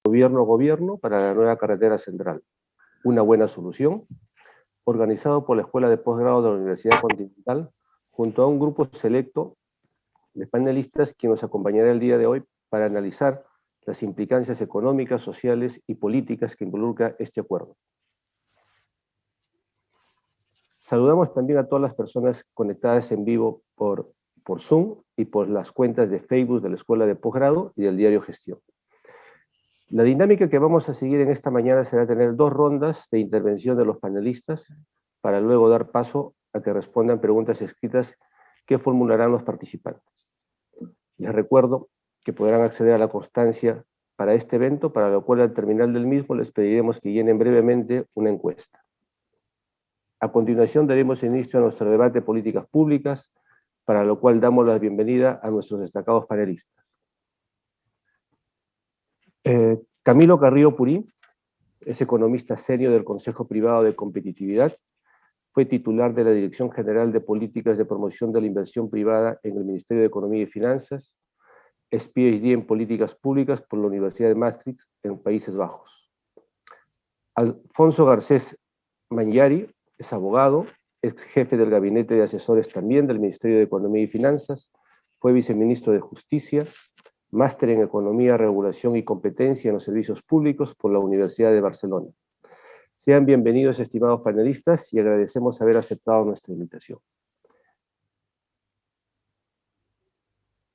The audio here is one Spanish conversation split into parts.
Gobierno para la nueva carretera central, una buena solución, organizado por la Escuela de Posgrado de la Universidad Continental, junto a un grupo selecto de panelistas que nos acompañará el día de hoy para analizar las implicancias económicas, sociales y políticas que involucra este acuerdo. Saludamos también a todas las personas conectadas en vivo por Zoom y por las cuentas de Facebook de la Escuela de Posgrado y del diario Gestión. La dinámica que vamos a seguir en esta mañana será tener 2 rondas de intervención de los panelistas para luego dar paso a que respondan preguntas escritas que formularán los participantes. Les recuerdo que podrán acceder a la constancia para este evento, para lo cual al terminar del mismo les pediremos que llenen brevemente una encuesta. A continuación daremos inicio a nuestro debate de políticas públicas, para lo cual damos la bienvenida a nuestros destacados panelistas. Camilo Carrillo Purí es economista senior del Consejo Privado de Competitividad, fue titular de la Dirección General de Políticas de Promoción de la Inversión Privada en el Ministerio de Economía y Finanzas, es PhD en Políticas Públicas por la Universidad de Maastricht en Países Bajos. Alfonso Garcés Mañari es abogado, ex jefe del Gabinete de Asesores también del Ministerio de Economía y Finanzas, fue viceministro de Justicia, máster en Economía, Regulación y Competencia en los Servicios Públicos por la Universidad de Barcelona. Sean bienvenidos, estimados panelistas, y agradecemos haber aceptado nuestra invitación.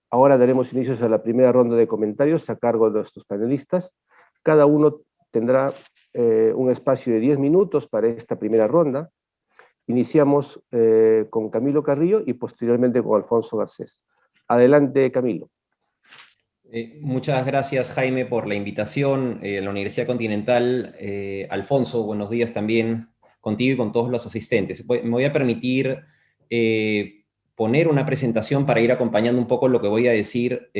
Ahora daremos inicio a la primera ronda de comentarios a cargo de nuestros panelistas. Cada uno tendrá un espacio de 10 minutos para esta primera ronda. Iniciamos con Camilo Carrillo y posteriormente con Alfonso Garcés. Adelante, Camilo. Muchas gracias, Jaime, por la invitación a la Universidad Continental. Alfonso, buenos días también contigo y con todos los asistentes. Me voy a permitir poner una presentación para ir acompañando un poco lo que voy a decir.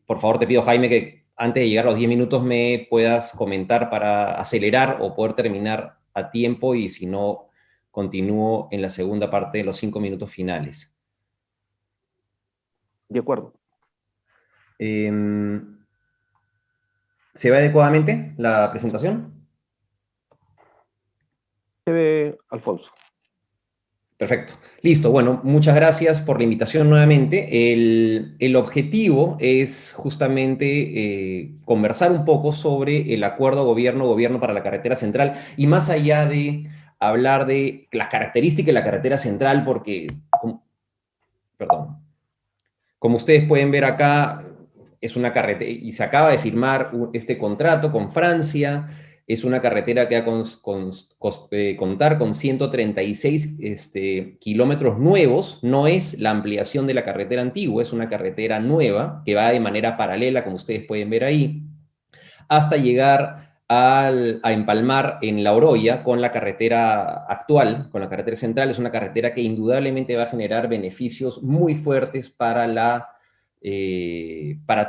Por favor, te pido, Jaime, que antes de llegar a los 10 minutos me puedas comentar para acelerar o poder terminar a tiempo, y si no, continúo en la segunda parte de los 5 minutos finales. De acuerdo. ¿Se ve adecuadamente la presentación? Se ve, Alfonso. Perfecto. Listo. Bueno, muchas gracias por la invitación nuevamente. El objetivo es justamente conversar un poco sobre el acuerdo gobierno-gobierno para la carretera central, y más allá de hablar de las características de la carretera central, porque, como ustedes pueden ver acá, es una carretera, y se acaba de firmar este contrato con Francia. Es una carretera que va a contar con 136 kilómetros nuevos. No es la ampliación de la carretera antigua, es una carretera nueva que va de manera paralela, como ustedes pueden ver ahí, hasta llegar a empalmar en La Oroya con la carretera actual, con la carretera central. Es una carretera que indudablemente va a generar beneficios muy fuertes para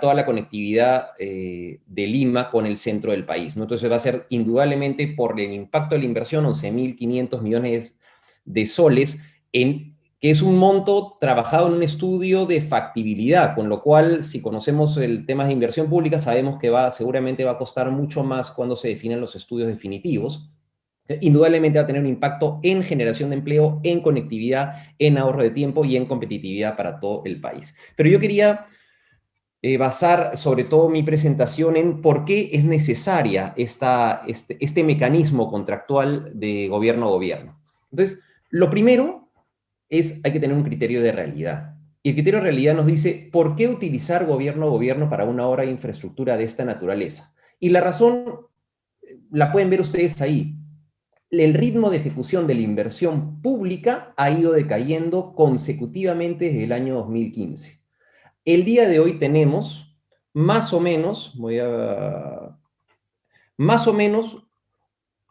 toda la conectividad de Lima con el centro del país, ¿no? Entonces va a ser indudablemente, por el impacto de la inversión, 11.500 millones de soles, que es un monto trabajado en un estudio de factibilidad, con lo cual, si conocemos el tema de inversión pública, sabemos que seguramente va a costar mucho más cuando se definen los estudios definitivos. Indudablemente va a tener un impacto en generación de empleo, en conectividad, en ahorro de tiempo y en competitividad para todo el país. Pero yo quería basar sobre todo mi presentación en por qué es necesaria este mecanismo contractual de gobierno a gobierno. Entonces, lo primero hay que tener un criterio de realidad. Y el criterio de realidad nos dice por qué utilizar gobierno a gobierno para una obra de infraestructura de esta naturaleza. Y la razón la pueden ver ustedes ahí. El ritmo de ejecución de la inversión pública ha ido decayendo consecutivamente desde el año 2015. El día de hoy tenemos más o menos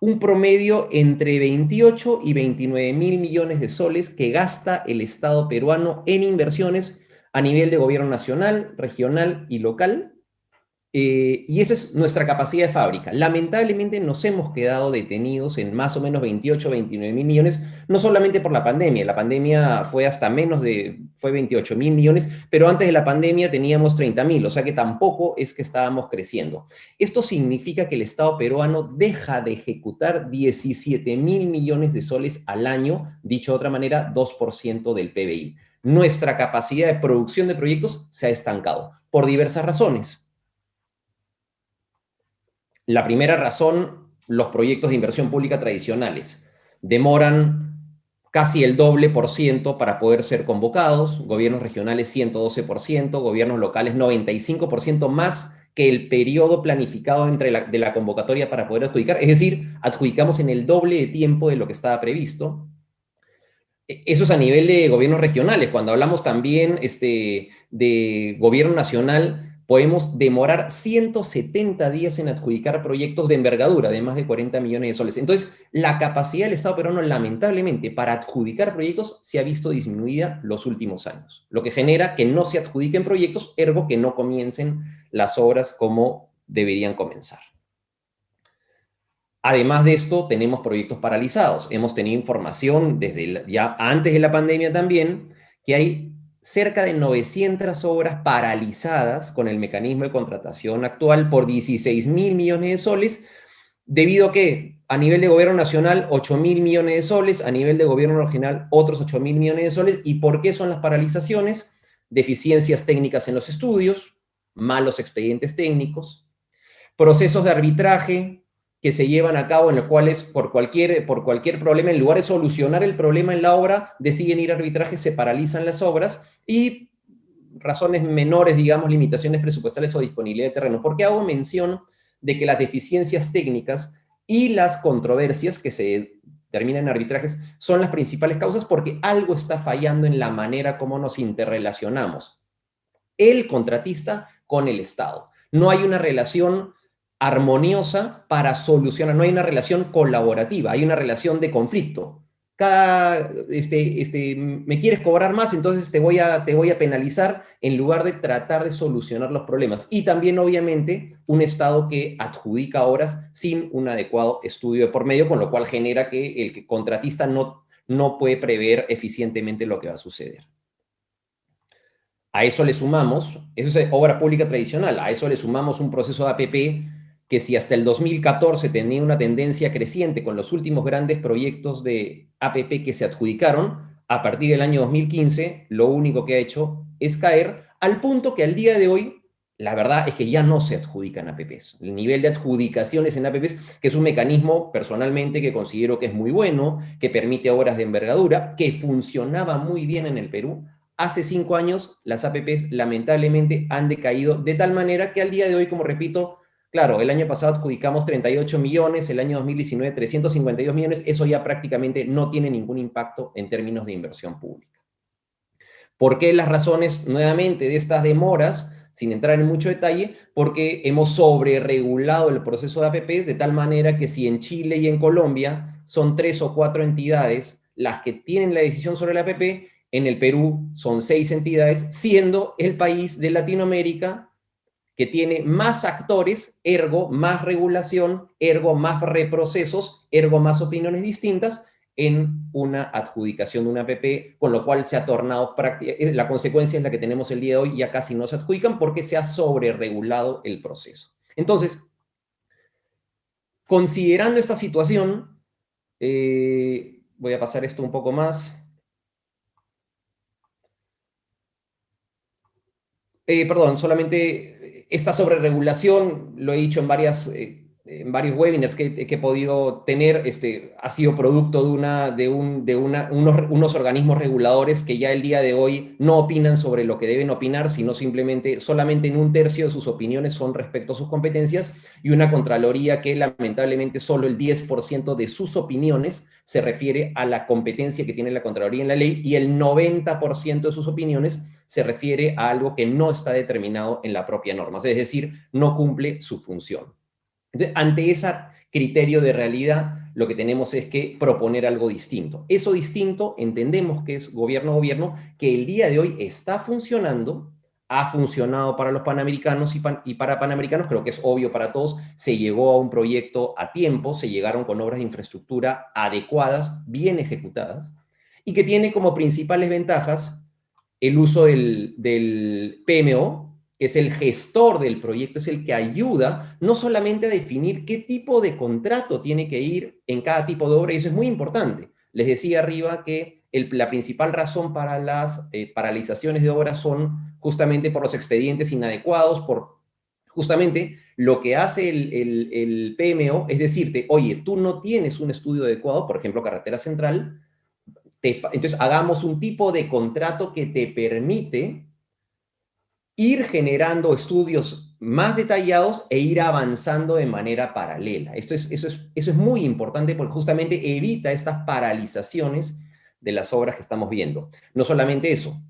un promedio entre 28 y 29 mil millones de soles que gasta el Estado peruano en inversiones a nivel de gobierno nacional, regional y local, Y esa es nuestra capacidad de fábrica. Lamentablemente nos hemos quedado detenidos en más o menos 28, 29 mil millones, no solamente por la pandemia fue hasta fue 28 mil millones, pero antes de la pandemia teníamos 30 mil, o sea que tampoco es que estábamos creciendo. Esto significa que el Estado peruano deja de ejecutar 17 mil millones de soles al año, dicho de otra manera, 2% del PBI. Nuestra capacidad de producción de proyectos se ha estancado por diversas razones. La primera razón, los proyectos de inversión pública tradicionales demoran casi el doble por ciento para poder ser convocados, gobiernos regionales 112%, gobiernos locales 95% más que el periodo planificado de la convocatoria para poder adjudicar, es decir, adjudicamos en el doble de tiempo de lo que estaba previsto. Eso es a nivel de gobiernos regionales. Cuando hablamos también de gobierno nacional, podemos demorar 170 días en adjudicar proyectos de envergadura de más de 40 millones de soles. Entonces, la capacidad del Estado peruano, lamentablemente, para adjudicar proyectos se ha visto disminuida los últimos años, lo que genera que no se adjudiquen proyectos, ergo que no comiencen las obras como deberían comenzar. Además de esto, tenemos proyectos paralizados. Hemos tenido información desde ya antes de la pandemia también, que hay cerca de 900 obras paralizadas con el mecanismo de contratación actual por 16 mil millones de soles, debido a que a nivel de gobierno nacional 8 mil millones de soles, a nivel de gobierno regional otros 8 mil millones de soles. ¿Y por qué son las paralizaciones? Deficiencias técnicas en los estudios, malos expedientes técnicos, procesos de arbitraje que se llevan a cabo en los cuales por cualquier problema, en lugar de solucionar el problema en la obra, deciden ir a arbitraje, se paralizan las obras y razones menores, digamos, limitaciones presupuestales o disponibilidad de terreno. ¿Por qué hago mención de que las deficiencias técnicas y las controversias que se terminan en arbitrajes son las principales causas? Porque algo está fallando en la manera como nos interrelacionamos el contratista con el Estado. No hay una relación armoniosa para solucionar, no hay una relación colaborativa, hay una relación de conflicto. Me quieres cobrar más, entonces te voy a penalizar en lugar de tratar de solucionar los problemas. Y también, obviamente, un Estado que adjudica obras sin un adecuado estudio de por medio, con lo cual genera que el contratista no puede prever eficientemente lo que va a suceder. A eso le sumamos, eso es obra pública tradicional, a eso le sumamos un proceso de APP que si hasta el 2014 tenía una tendencia creciente con los últimos grandes proyectos de APP que se adjudicaron, a partir del año 2015 lo único que ha hecho es caer al punto que al día de hoy la verdad es que ya no se adjudican APPs. El nivel de adjudicaciones en APPs, que es un mecanismo personalmente que considero que es muy bueno, que permite obras de envergadura, que funcionaba muy bien en el Perú. Hace 5 años las APPs lamentablemente han decaído de tal manera que al día de hoy, como repito, claro, el año pasado adjudicamos 38 millones, el año 2019 352 millones, eso ya prácticamente no tiene ningún impacto en términos de inversión pública. ¿Por qué las razones, nuevamente, de estas demoras? Sin entrar en mucho detalle, porque hemos sobreregulado el proceso de APPs de tal manera que si en Chile y en Colombia son 3 o 4 entidades las que tienen la decisión sobre la APP, en el Perú son 6 entidades, siendo el país de Latinoamérica que tiene más actores, ergo más regulación, ergo más reprocesos, ergo más opiniones distintas en una adjudicación de una APP, con lo cual se ha tornado práctica. La consecuencia es la que tenemos el día de hoy, ya casi no se adjudican porque se ha sobreregulado el proceso. Entonces, considerando esta situación, voy a pasar esto un poco más. Perdón, solamente esta sobreregulación, lo he dicho en varios webinars que he podido tener, ha sido producto de unos organismos reguladores que ya el día de hoy no opinan sobre lo que deben opinar, sino solamente en 1/3 de sus opiniones son respecto a sus competencias, y una Contraloría que lamentablemente solo el 10% de sus opiniones se refiere a la competencia que tiene la Contraloría en la ley, y el 90% de sus opiniones se refiere a algo que no está determinado en la propia norma, es decir, no cumple su función. Entonces, ante ese criterio de realidad, lo que tenemos es que proponer algo distinto. Eso distinto entendemos que es gobierno a gobierno, que el día de hoy está funcionando ha funcionado para los panamericanos y para panamericanos, creo que es obvio para todos, se llegó a un proyecto a tiempo, se llegaron con obras de infraestructura adecuadas, bien ejecutadas, y que tiene como principales ventajas el uso del PMO, que es el gestor del proyecto, es el que ayuda no solamente a definir qué tipo de contrato tiene que ir en cada tipo de obra, y eso es muy importante. Les decía arriba que la principal razón para las paralizaciones de obras son justamente por los expedientes inadecuados, por justamente lo que hace el PMO es decirte, oye, tú no tienes un estudio adecuado, por ejemplo, carretera central, entonces hagamos un tipo de contrato que te permite ir generando estudios más detallados e ir avanzando de manera paralela. Eso es muy importante porque justamente evita estas paralizaciones de las obras que estamos viendo. No solamente eso,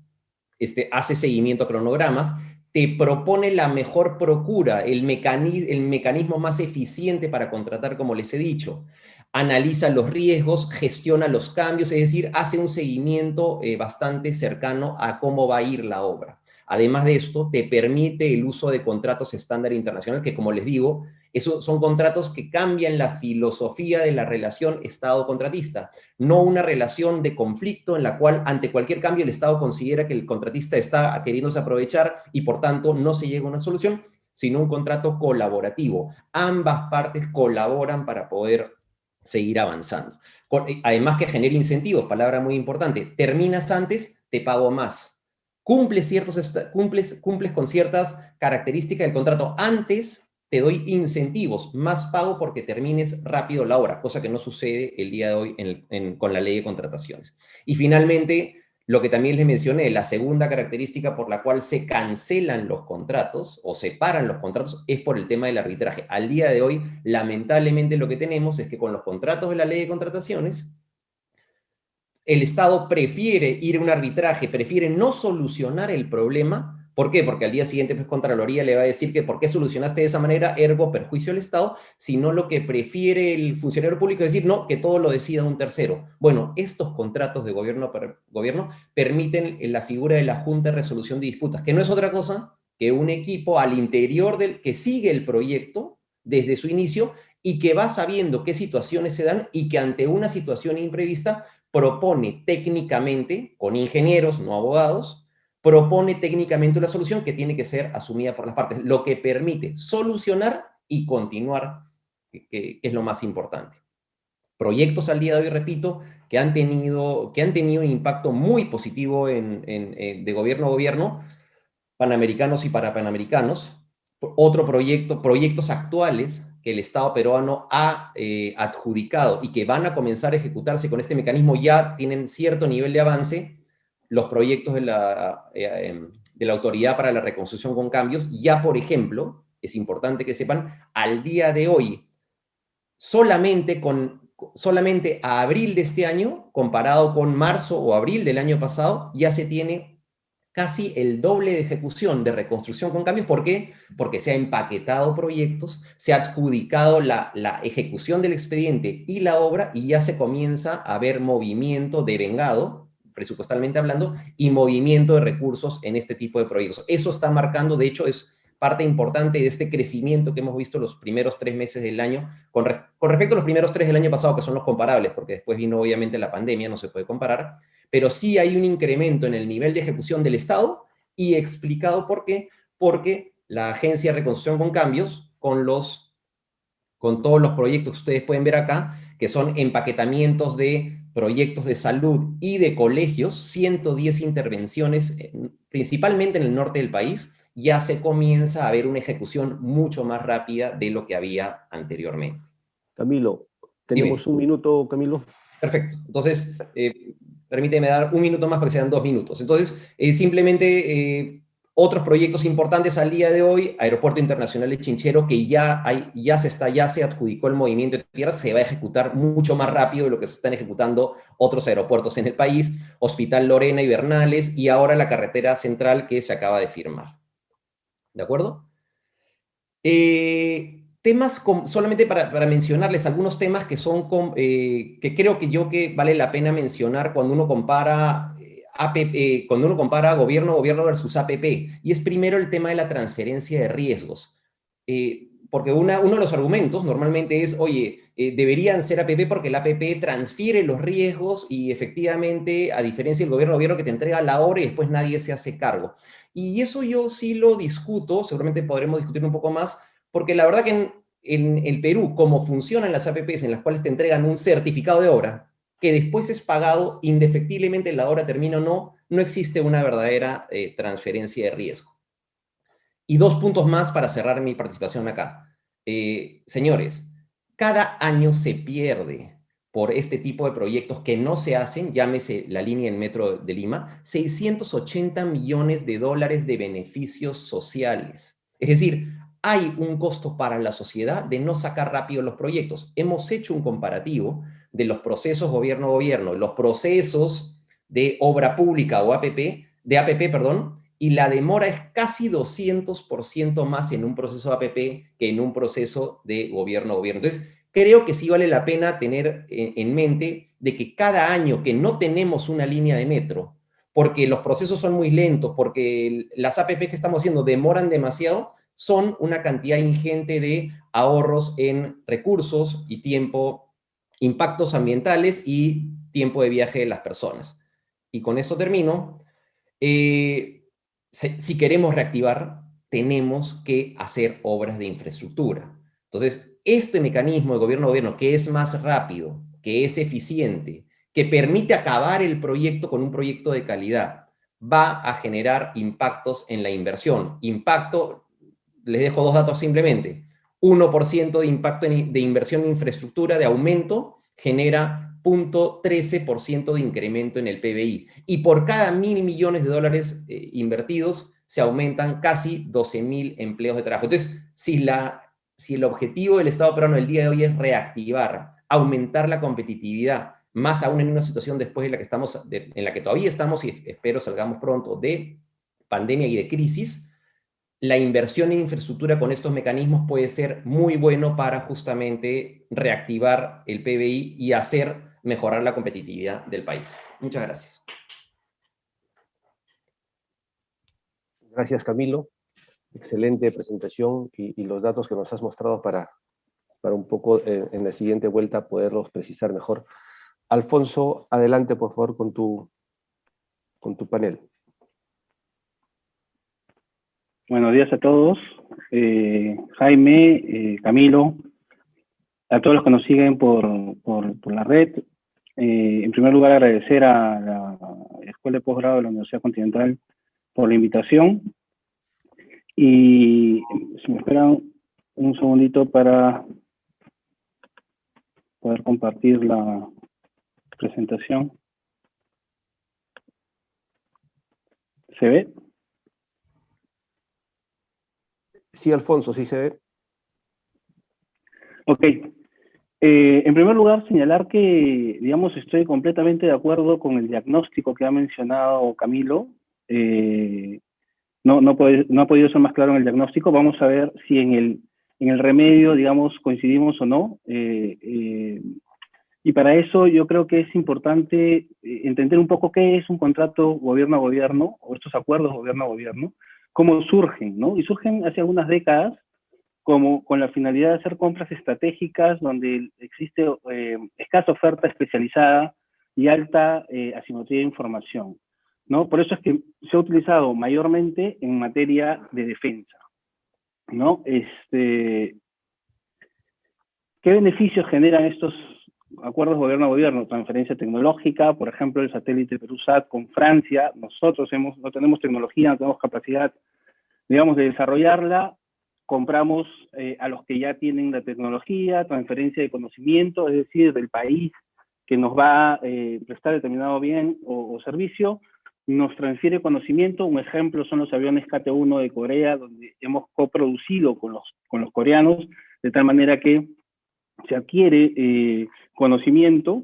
hace seguimiento a cronogramas, te propone la mejor procura, el mecanismo más eficiente para contratar, como les he dicho, analiza los riesgos, gestiona los cambios, es decir, hace un seguimiento bastante cercano a cómo va a ir la obra. Además de esto, te permite el uso de contratos estándar internacional, que como les digo, son contratos que cambian la filosofía de la relación Estado-contratista, no una relación de conflicto en la cual ante cualquier cambio el Estado considera que el contratista está queriéndose aprovechar y por tanto no se llega a una solución, sino un contrato colaborativo. Ambas partes colaboran para poder seguir avanzando. Además que genera incentivos, palabra muy importante. Terminas antes, te pago más. Cumples con ciertas características del contrato antes, te doy incentivos, más pago porque termines rápido la obra, cosa que no sucede el día de hoy con la ley de contrataciones. Y finalmente, lo que también les mencioné, la segunda característica por la cual se cancelan los contratos o se paran los contratos es por el tema del arbitraje. Al día de hoy, lamentablemente lo que tenemos es que con los contratos de la ley de contrataciones, el Estado prefiere ir a un arbitraje, prefiere no solucionar el problema. ¿Por qué? Porque al día siguiente, pues, Contraloría le va a decir que ¿por qué solucionaste de esa manera? Ergo, perjuicio al Estado, sino lo que prefiere el funcionario público es decir, no, que todo lo decida un tercero. Bueno, estos contratos de gobierno permiten la figura de la Junta de Resolución de Disputas, que no es otra cosa que un equipo al interior del que sigue el proyecto desde su inicio y que va sabiendo qué situaciones se dan y que ante una situación imprevista propone técnicamente, con ingenieros, no abogados, propone técnicamente una solución que tiene que ser asumida por las partes, lo que permite solucionar y continuar, que es lo más importante. Proyectos al día de hoy, repito, que han tenido un impacto muy positivo de gobierno a gobierno, panamericanos y para panamericanos. Otro proyecto, proyectos actuales que el Estado peruano ha adjudicado y que van a comenzar a ejecutarse con este mecanismo ya tienen cierto nivel de avance, los proyectos de la Autoridad para la Reconstrucción con Cambios, ya por ejemplo, es importante que sepan, al día de hoy, solamente a abril de este año, comparado con marzo o abril del año pasado, ya se tiene casi el doble de ejecución de reconstrucción con cambios. ¿Por qué? Porque se ha empaquetado proyectos, se ha adjudicado la ejecución del expediente y la obra y ya se comienza a ver movimiento devengado, presupuestalmente hablando, y movimiento de recursos en este tipo de proyectos. Eso está marcando, de hecho, es parte importante de este crecimiento que hemos visto los primeros 3 meses del año, con respecto a los primeros 3 del año pasado, que son los comparables, porque después vino obviamente la pandemia, no se puede comparar, pero sí hay un incremento en el nivel de ejecución del Estado y explicado por qué, porque la Agencia de Reconstrucción con Cambios, con todos los proyectos que ustedes pueden ver acá, que son empaquetamientos de proyectos de salud y de colegios, 110 intervenciones, principalmente en el norte del país, ya se comienza a ver una ejecución mucho más rápida de lo que había anteriormente. Camilo, tenemos Dime. un minuto, Camilo. Perfecto. Entonces, permíteme dar un minuto más para que sean 2 minutos. Entonces, simplemente otros proyectos importantes al día de hoy, Aeropuerto Internacional de Chinchero, que ya se adjudicó el movimiento de tierra, se va a ejecutar mucho más rápido de lo que se están ejecutando otros aeropuertos en el país, Hospital Lorena y Bernales, y ahora la carretera central que se acaba de firmar. ¿De acuerdo? Temas, solamente para mencionarles algunos temas que son, que creo que vale la pena mencionar cuando uno compara APP, cuando uno compara gobierno versus APP, y es primero el tema de la transferencia de riesgos. Porque uno de los argumentos normalmente es, oye, deberían ser APP porque el APP transfiere los riesgos y efectivamente, a diferencia del gobierno que te entrega la obra y después nadie se hace cargo. Y eso yo sí lo discuto, seguramente podremos discutir un poco más, porque la verdad que en el Perú, como funcionan las APPs en las cuales te entregan un certificado de obra, que después es pagado indefectiblemente la obra termina o no, no existe una verdadera transferencia de riesgo. Y 2 puntos más para cerrar mi participación acá. Señores, cada año se pierde por este tipo de proyectos que no se hacen, llámese la línea en metro de Lima, 680 millones de dólares de beneficios sociales. Es decir, hay un costo para la sociedad de no sacar rápido los proyectos. Hemos hecho un comparativo de los procesos gobierno-gobierno, los procesos de obra pública o de APP, perdón, y la demora es casi 200% más en un proceso de APP que en un proceso de gobierno-gobierno. Entonces, creo que sí vale la pena tener en mente de que cada año que no tenemos una línea de metro, porque los procesos son muy lentos, porque las APP que estamos haciendo demoran demasiado, son una cantidad ingente de ahorros en recursos y tiempo, impactos ambientales y tiempo de viaje de las personas. Y con esto termino. Si queremos reactivar, tenemos que hacer obras de infraestructura. Entonces, este mecanismo de gobierno-gobierno, que es más rápido, que es eficiente, que permite acabar el proyecto con un proyecto de calidad, va a generar impactos en la inversión. Impacto, les dejo 2 datos simplemente. 1% de impacto de inversión en infraestructura, de aumento, genera 0.13% de incremento en el PBI. Y por cada 1.000 millones de dólares invertidos, se aumentan casi 12.000 empleos de trabajo. Entonces, si el objetivo del Estado peruano el día de hoy es reactivar, aumentar la competitividad, más aún en una situación después en la que todavía estamos y espero salgamos pronto de pandemia y de crisis, la inversión en infraestructura con estos mecanismos puede ser muy bueno para justamente reactivar el PBI y hacer mejorar la competitividad del país. Muchas gracias. Gracias, Camilo. Excelente presentación y los datos que nos has mostrado para un poco en la siguiente vuelta poderlos precisar mejor. Alfonso, adelante por favor con tu panel. Buenos días a todos. Jaime, Camilo, a todos los que nos siguen por la red. En primer lugar, agradecer a la Escuela de Posgrado de la Universidad Continental por la invitación. Y si me esperan un segundito para poder compartir la presentación. ¿Se ve? Sí, Alfonso, sí se ve. Ok. En primer lugar, señalar que, digamos, estoy completamente de acuerdo con el diagnóstico que ha mencionado Camilo. No ha podido ser más claro en el diagnóstico. Vamos a ver si en el remedio, digamos, coincidimos o no. Y para eso yo creo que es importante entender un poco qué es un contrato gobierno a gobierno, o estos acuerdos gobierno a gobierno, cómo surgen, ¿no? Y surgen hace algunas décadas como con la finalidad de hacer compras estratégicas donde existe escasa oferta especializada y alta asimetría de información, ¿no? Por eso es que se ha utilizado mayormente en materia de defensa, ¿no? ¿Qué beneficios generan estos acuerdos gobierno a gobierno? Transferencia tecnológica, por ejemplo, el satélite Perusat con Francia. Nosotros no tenemos tecnología, no tenemos capacidad, digamos, de desarrollarla. Compramos a los que ya tienen la tecnología, transferencia de conocimiento, es decir, del país que nos va a prestar determinado bien o servicio, nos transfiere conocimiento. Un ejemplo son los aviones KT-1 de Corea, donde hemos coproducido con los coreanos, de tal manera que se adquiere conocimiento.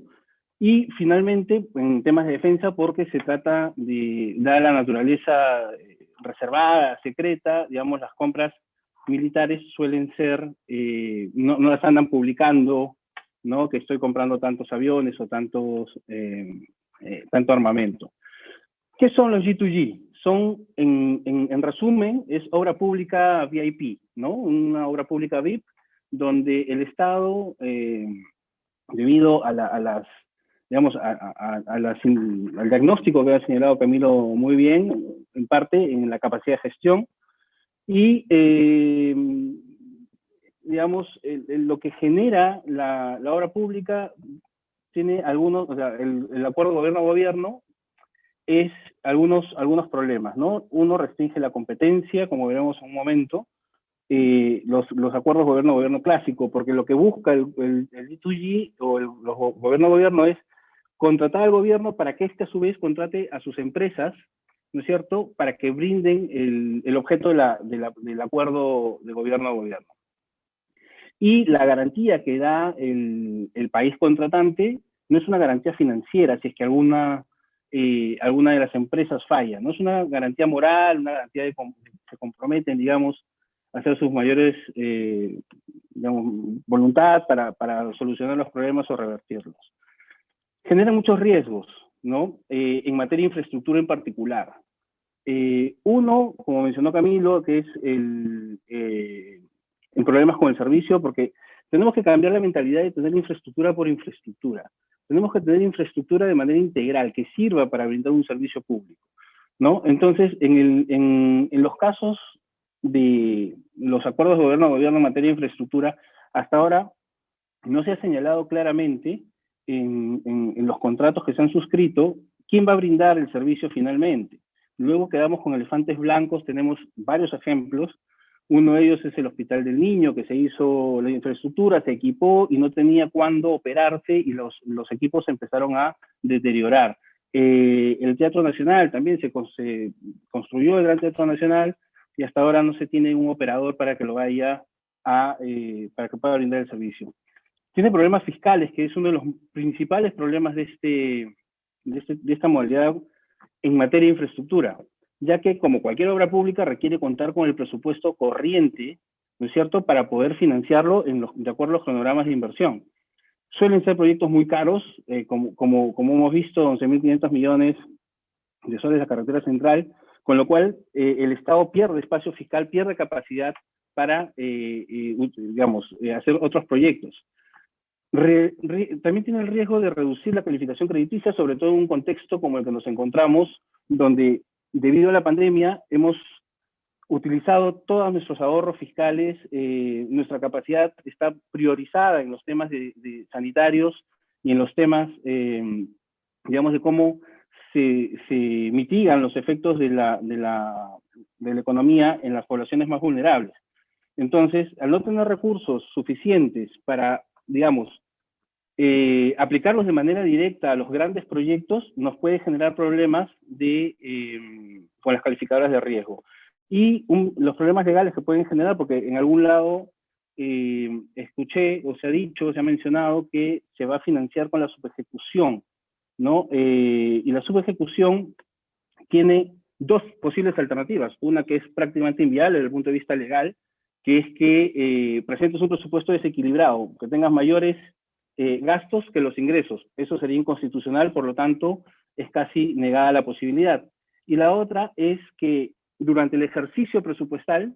Y finalmente, en temas de defensa, porque se trata de dar la naturaleza reservada, secreta, digamos, las compras militares suelen ser, no las andan publicando, ¿no? Que estoy comprando tantos aviones o tanto armamento. ¿Qué son los G2G? Son, en resumen, es obra pública VIP, ¿no? Una obra pública VIP donde el Estado, debido a las, digamos, al diagnóstico que ha señalado Camilo muy bien, en parte en la capacidad de gestión, y, digamos, lo que genera la obra pública tiene algunos, o sea, el acuerdo gobierno-gobierno es algunos problemas, ¿no? Uno, restringe la competencia, como veremos en un momento, los acuerdos gobierno-gobierno clásico, porque lo que busca el G2G o los gobierno-gobierno es contratar al gobierno para que éste a su vez contrate a sus empresas, ¿no es cierto?, para que brinden el objeto del acuerdo de gobierno-gobierno. Y la garantía que da el país contratante no es una garantía financiera, si es que alguna de las empresas falla, no es una garantía moral, una garantía de que se comprometen, digamos, a hacer sus mayores, digamos, voluntad para solucionar los problemas o revertirlos. Genera muchos riesgos, ¿no? En materia de infraestructura en particular. Uno, como mencionó Camilo, que es en problemas con el servicio, porque tenemos que cambiar la mentalidad de tener infraestructura por infraestructura. Tenemos que tener infraestructura de manera integral, que sirva para brindar un servicio público, ¿no? Entonces, en los casos de los acuerdos de gobierno a gobierno en materia de infraestructura, hasta ahora no se ha señalado claramente en los contratos que se han suscrito quién va a brindar el servicio finalmente. Luego quedamos con elefantes blancos, tenemos varios ejemplos. Uno de ellos es el Hospital del Niño, que se hizo la infraestructura, se equipó y no tenía cuándo operarse y los equipos se empezaron a deteriorar. El Teatro Nacional también se construyó el Gran Teatro Nacional y hasta ahora no se tiene un operador para que lo vaya para que pueda brindar el servicio. Tiene problemas fiscales, que es uno de los principales problemas de esta modalidad en materia de infraestructura, ya que como cualquier obra pública requiere contar con el presupuesto corriente, ¿no es cierto?, para poder financiarlo de acuerdo a los cronogramas de inversión. Suelen ser proyectos muy caros, como hemos visto, 11.500 millones de soles de la carretera central, con lo cual el Estado pierde espacio fiscal, pierde capacidad para, digamos, hacer otros proyectos. También tiene el riesgo de reducir la calificación crediticia, sobre todo en un contexto como el que nos encontramos, donde debido a la pandemia hemos utilizado todos nuestros ahorros fiscales, nuestra capacidad está priorizada en los temas de sanitarios y en los temas, digamos, de cómo se mitigan los efectos de la economía en las poblaciones más vulnerables. Entonces, al no tener recursos suficientes para, digamos, aplicarlos de manera directa a los grandes proyectos nos puede generar problemas con las calificadoras de riesgo. Y los problemas legales que pueden generar, porque en algún lado escuché o se ha dicho, se ha mencionado que se va a financiar con la subejecución, ¿no? Y la subejecución tiene dos posibles alternativas. Una que es prácticamente inviable desde el punto de vista legal, que es que presentes un presupuesto desequilibrado, que tengas mayores gastos que los ingresos. Eso sería inconstitucional, por lo tanto, es casi negada la posibilidad. Y la otra es que durante el ejercicio presupuestal,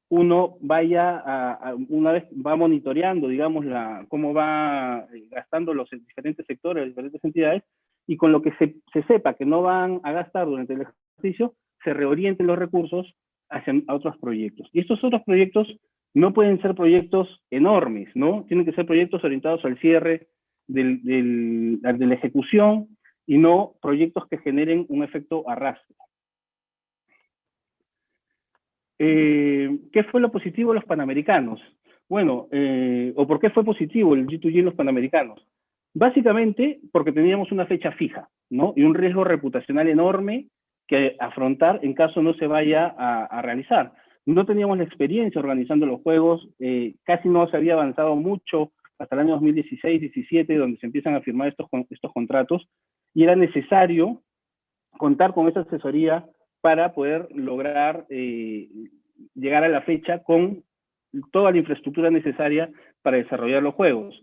uno una vez va monitoreando, digamos, cómo va gastando los diferentes sectores, las diferentes entidades, y con lo que se sepa que no van a gastar durante el ejercicio, se reorienten los recursos hacia otros proyectos. Y estos otros proyectos no pueden ser proyectos enormes, ¿no? Tienen que ser proyectos orientados al cierre de la ejecución y no proyectos que generen un efecto arrastre. ¿Qué fue lo positivo de los Panamericanos? Bueno, ¿o por qué fue positivo el G2G en los Panamericanos? Básicamente porque teníamos una fecha fija, ¿no? Y un riesgo reputacional enorme que afrontar en caso no se vaya a realizar. No teníamos la experiencia organizando los juegos, casi no se había avanzado mucho hasta el año 2016-17, donde se empiezan a firmar estos contratos, y era necesario contar con esa asesoría para poder lograr llegar a la fecha con toda la infraestructura necesaria para desarrollar los juegos.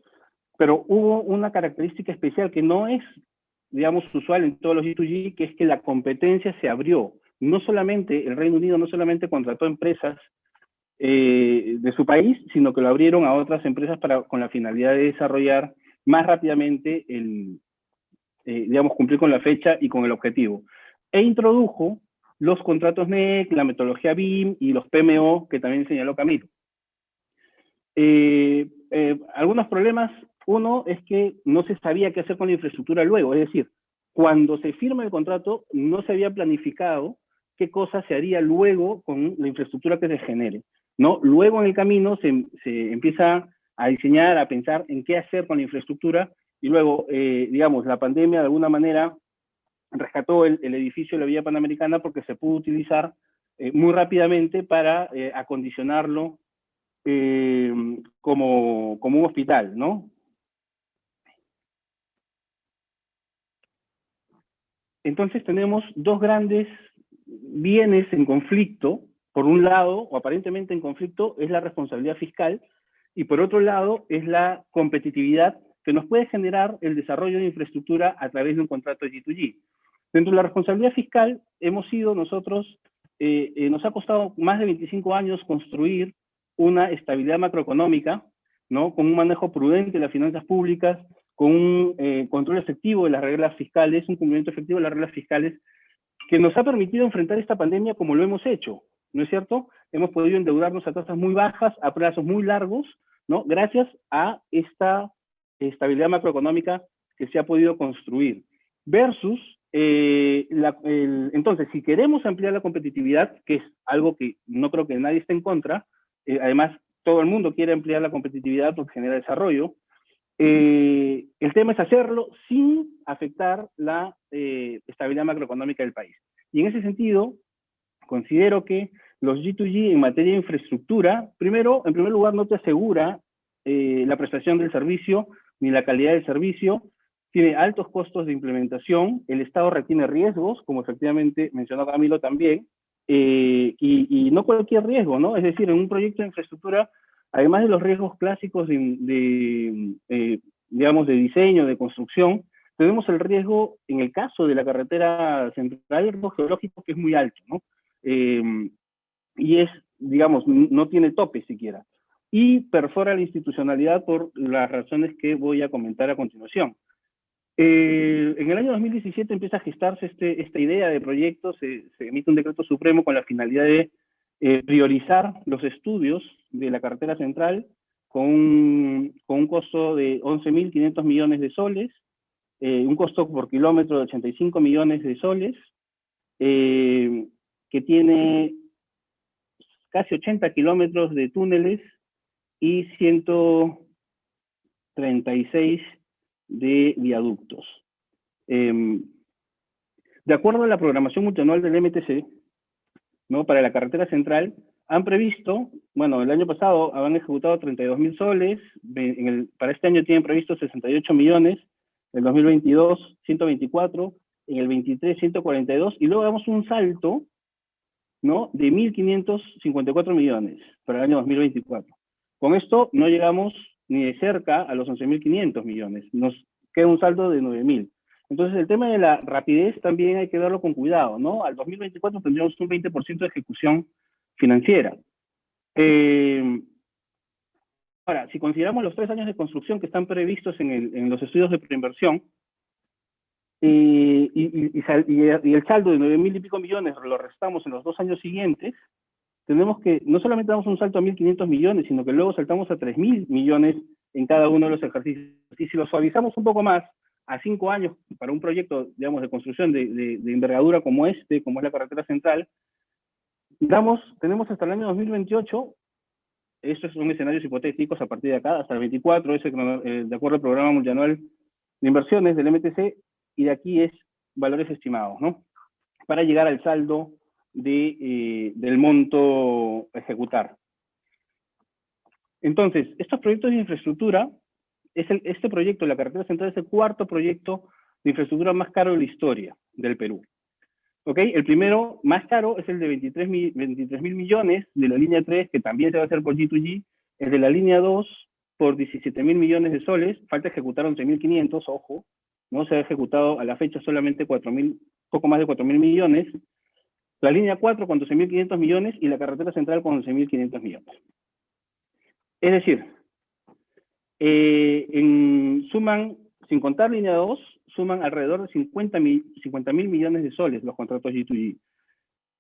Pero hubo una característica especial que no es digamos, usual en todos los G2G, que es que la competencia se abrió. No solamente, el Reino Unido no solamente contrató empresas de su país, sino que lo abrieron a otras empresas con la finalidad de desarrollar más rápidamente digamos, cumplir con la fecha y con el objetivo. E introdujo los contratos NEC, la metodología BIM y los PMO, que también señaló Camilo. Algunos problemas, uno es que no se sabía qué hacer con la infraestructura luego, es decir, cuando se firma el contrato no se había planificado qué cosa se haría luego con la infraestructura que se genere, ¿no? Luego en el camino se empieza a diseñar, a pensar en qué hacer con la infraestructura, y luego, digamos, la pandemia de alguna manera rescató el edificio de la Vía Panamericana porque se pudo utilizar muy rápidamente para acondicionarlo como un hospital, ¿no? Entonces tenemos dos grandes bienes en conflicto. Por un lado, o aparentemente en conflicto, es la responsabilidad fiscal, y por otro lado es la competitividad que nos puede generar el desarrollo de infraestructura a través de un contrato de G2G. Dentro de la responsabilidad fiscal, hemos sido nosotros, nos ha costado más de 25 años construir una estabilidad macroeconómica, ¿no? Con un manejo prudente de las finanzas públicas, con un control efectivo de las reglas fiscales, un cumplimiento efectivo de las reglas fiscales, que nos ha permitido enfrentar esta pandemia como lo hemos hecho, ¿no es cierto? Hemos podido endeudarnos a tasas muy bajas, a plazos muy largos, ¿no? Gracias a esta estabilidad macroeconómica que se ha podido construir. Versus, entonces, si queremos ampliar la competitividad, que es algo que no creo que nadie esté en contra, además todo el mundo quiere ampliar la competitividad porque genera desarrollo, el tema es hacerlo sin afectar la estabilidad macroeconómica del país. Y en ese sentido, considero que los G2G en materia de infraestructura, primero, en primer lugar, no te asegura la prestación del servicio ni la calidad del servicio, tiene altos costos de implementación, el Estado retiene riesgos, como efectivamente mencionó Camilo también, y no cualquier riesgo, ¿no? Es decir, en un proyecto de infraestructura, además de los riesgos clásicos digamos, de diseño, de construcción, tenemos el riesgo, en el caso de la carretera central, el riesgo geológico que es muy alto, ¿no? Y es, digamos, no tiene tope siquiera. Y perfora la institucionalidad por las razones que voy a comentar a continuación. En el año 2017 empieza a gestarse esta idea de proyecto, se emite un decreto supremo con la finalidad de priorizar los estudios de la carretera central con un costo de 11.500 millones de soles, un costo por kilómetro de 85 millones de soles, que tiene casi 80 kilómetros de túneles y 136 de viaductos. De acuerdo a la programación multianual del MTC, ¿no? Para la carretera central, han previsto, bueno, el año pasado han ejecutado 32.000 soles, para este año tienen previsto 68 millones, en el 2022 124, en el 23 142, y luego damos un salto, ¿no? De 1.554 millones para el año 2024. Con esto no llegamos ni de cerca a los 11.500 millones, nos queda un saldo de 9.000. Entonces el tema de la rapidez también hay que verlo con cuidado, ¿no? Al 2024 tendríamos un 20% de ejecución financiera. Ahora, si consideramos los 3 años de construcción que están previstos en los estudios de preinversión, y el saldo de 9.000 y pico millones lo restamos en los 2 años siguientes, tenemos que, no solamente damos un salto a 1.500 millones, sino que luego saltamos a 3.000 millones en cada uno de los ejercicios. Y si lo suavizamos un poco más, a 5 años, para un proyecto, digamos, de construcción de envergadura como es la carretera central, tenemos hasta el año 2028, estos son escenarios hipotéticos a partir de acá, hasta el 24, de acuerdo al programa multianual de inversiones del MTC, y de aquí es valores estimados, ¿no? Para llegar al saldo del monto a ejecutar. Entonces, estos proyectos de infraestructura, este proyecto, la carretera central, es el 4º proyecto de infraestructura más caro de la historia del Perú. ¿Ok? El primero más caro es el de 23.000 millones de la línea 3, que también se va a hacer por G2G, el de la línea 2 por 17.000 millones de soles, falta ejecutar 11.500, ojo, ¿no? Se ha ejecutado a la fecha solamente poco más de 4.000 millones, la línea 4 con 12.500 millones y la carretera central con 11.500 millones. Es decir, suman, sin contar línea 2, suman alrededor de 50.000 millones de soles los contratos G2G.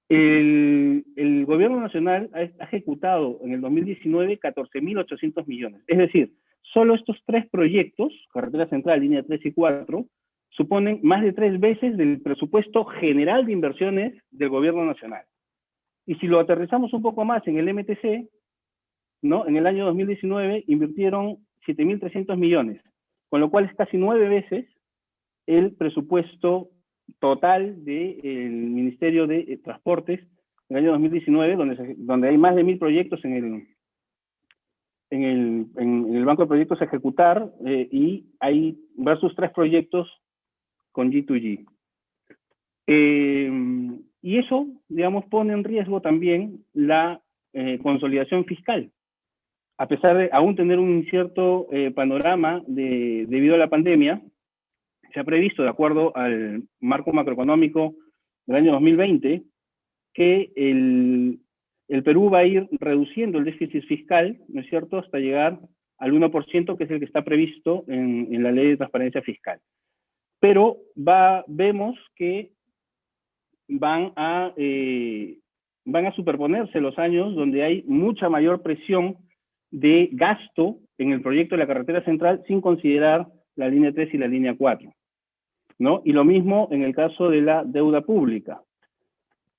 El gobierno nacional ha ejecutado en el 2019 14.800 millones. Es decir, solo estos tres proyectos, carretera central, línea 3 y 4, suponen más de 3 veces del presupuesto general de inversiones del gobierno nacional. Y si lo aterrizamos un poco más en el MTC, ¿no? En el año 2019 invirtieron 7.300 millones, con lo cual es casi 9 veces el presupuesto total del Ministerio de Transportes en el año 2019, donde hay más de 1.000 proyectos en el banco de proyectos a ejecutar, y hay versus 3 proyectos con G2G. Y eso, digamos, pone en riesgo también la consolidación fiscal. A pesar de aún tener un incierto panorama debido a la pandemia, se ha previsto, de acuerdo al marco macroeconómico del año 2020, que el Perú va a ir reduciendo el déficit fiscal, ¿no es cierto?, hasta llegar al 1%, que es el que está previsto en la Ley de Transparencia Fiscal. Pero vemos que van a superponerse los años donde hay mucha mayor presión de gasto en el proyecto de la carretera central sin considerar la línea 3 y la línea 4, ¿no? Y lo mismo en el caso de la deuda pública.